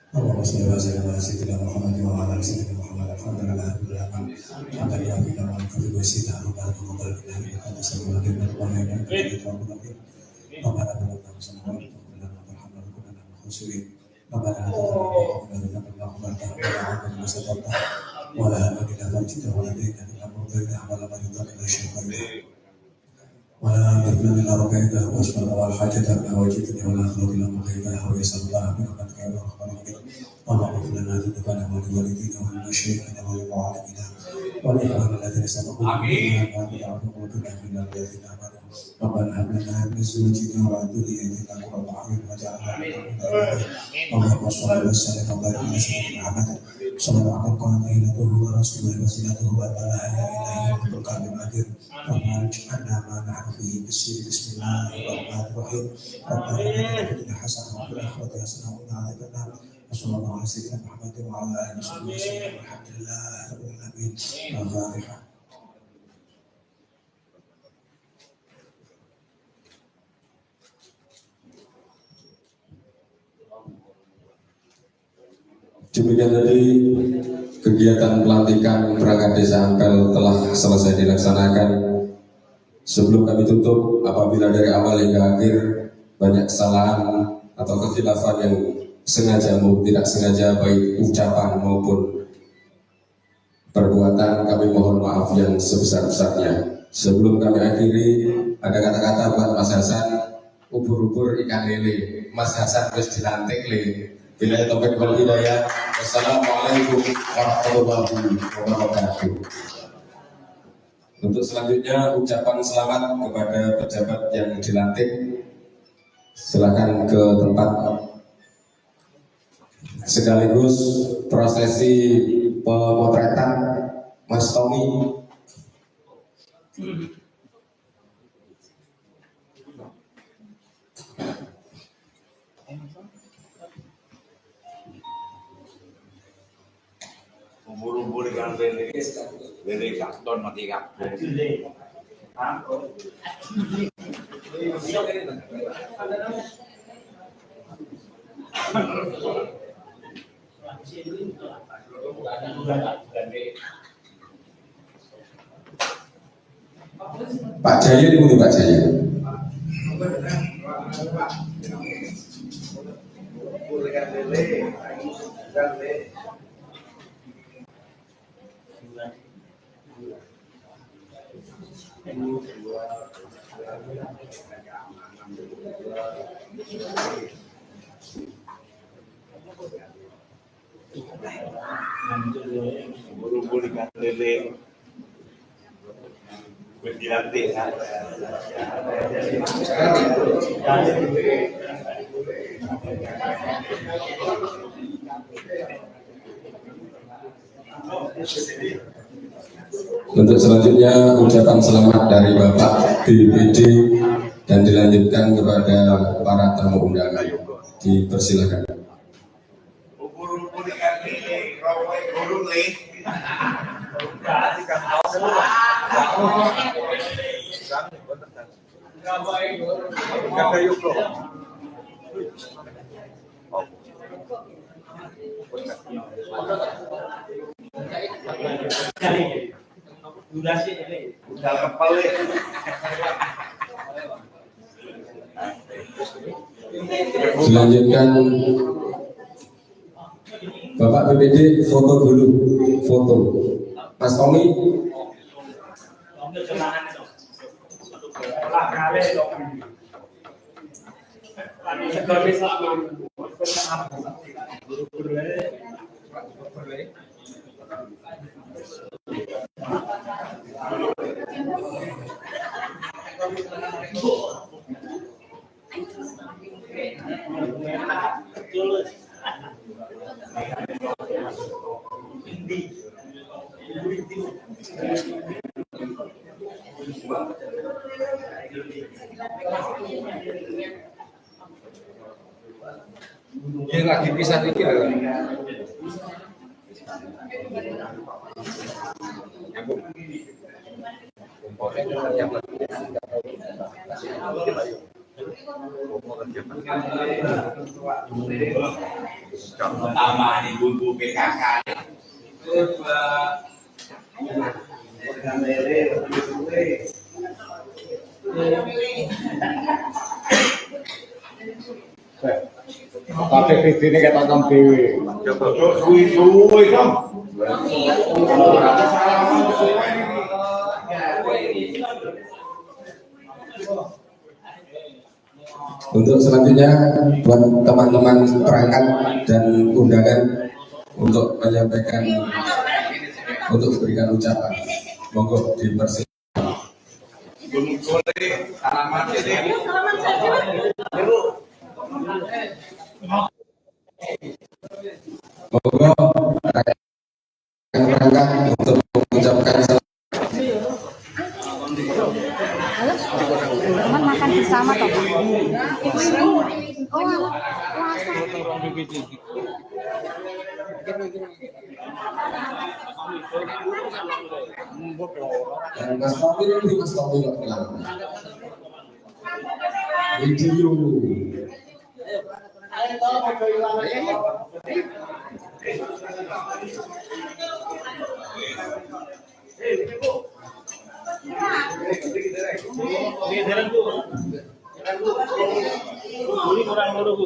اللهم صل وسلم على سيدنا محمد وعلى ال سيدنا محمد. الحمد لله رب العالمين حمدا يوفي نعمه ويكفي ويزيد عن بعد وقال بالله يقدس ولكن ربنا يكفي ربنا ربنا بلغنا وسلم لنا وارحمنا وكلنا مخلصين ربنا لا تضرنا بنا ولا عامل وسطنا ولا هم الا فرجته ولا دين الا مرضينا ولا مريض الا شفيته ولا أمرنا إلا ربيته وأسمعنا والحاجة إلا وجدتني ولا أخلق إلا مقيمها ويسأل الله برحمتك يا أرحم الراحمين. اللهم اغفر لنا ذنوبنا ولوالدينا ولمشايخنا ولمعلمينا والإخوان الذين سبقونا بالإيمان وقنا من الذين آمنوا. ربنا هب لنا من أزواجنا وذريتنا قرة أعين واجعلنا للمتقين. اللهم صل وسلم وبارك على سيدنا محمد صلى الله عليه وسلم ليلته ورسوله وسيلته وأتباعه إليه وبركاته الأجر. ربنا اجعلنا ما نحن فيه بالسير. بسم الله الرحمن الرحيم. ربنا آتنا في الدنيا حسنة وفي الآخرة حسنة وقنا عذاب النار. وصلى الله على سيدنا محمد وعلى آله وصحبه وسلم والحمد لله رب العالمين. الفاتحة. Demikian tadi kegiatan pelantikan perangkat desa Ampel telah selesai dilaksanakan. Sebelum kami tutup, apabila dari awal hingga akhir banyak kesalahan atau kekhilafan yang sengaja maupun tidak sengaja, baik ucapan maupun perbuatan, kami mohon maaf yang sebesar-besarnya. Sebelum kami akhiri, ada kata-kata buat Mas Hasan, ubur-ubur ikan lele. Mas Hasan terus dilantik le. Bila taufik wal hidayah. Wassalamualaikum warahmatullahi wabarakatuh. Untuk selanjutnya ucapan selamat kepada pejabat yang dilantik. Silakan ke tempat. Sekaligus prosesi pemotretan Mas Tommy. Umur-umur kan lele karton mati kabeh. Pak Jaya ini Pak Jaya. Umur-umur kan lele berdilantik kan. Untuk selanjutnya ucapan selamat dari Bapak BPD dan dilanjutkan kepada para tamu undangan. Dipersilakan. Umur-umur kan lele rawe gurung le. Durasi ini. Udah kepala. Dilanjutkan Bapak BPD foto dulu, foto. Mas Tommy. Ambil celana itu. Lah kali dong. Tadi segala bisa Ini lagi pisah dikit ya. Pertama ini bumbu PKK. Tapi ini kata Tom Dewi. Suwi-suwi dong. Untuk selanjutnya buat teman-teman perangkat dan undangan untuk menyampaikan, untuk memberikan ucapan, monggo dipersilakan. Monggo perangkat untuk mengucapkan teman makan bersama toh Pak. Ibu-ibu. Oh, puasa. Mas Tommy ini Mas Tommy nggak bilang. Video. Ini kurang luru, Bu.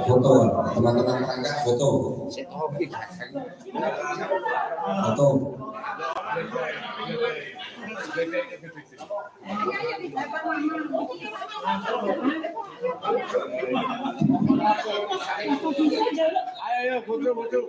Foto, teman-teman perangkat foto. Foto. Ayo foto. Ayo foto.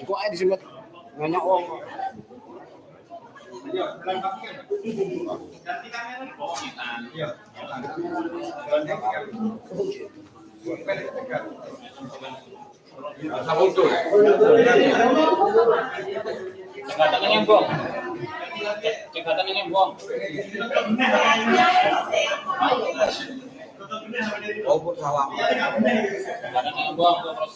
Kok aja disebut banyak orang. Cekatan yang bong. Cekatan yang bong. Oh, pun salam. Cekatan yang bong terus.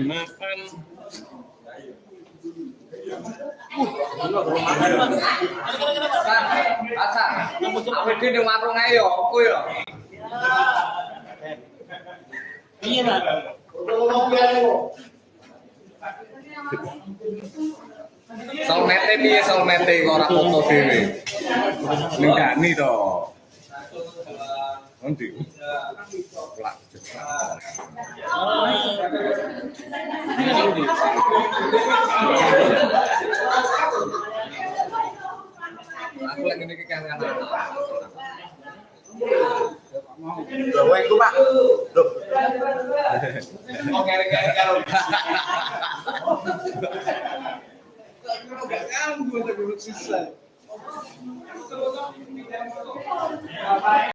Makan. Asal, aku di warung ayo, aku yo. Iya, Pak. Solmete piye solmete kok ora foto dhewe. Ning Dani to. Nanti. Plak. Aku lagi ngene iki kan. Bawa itu, Pak. Loh. Oh, kere-kere karo. Enggak ganggu, tapi susah.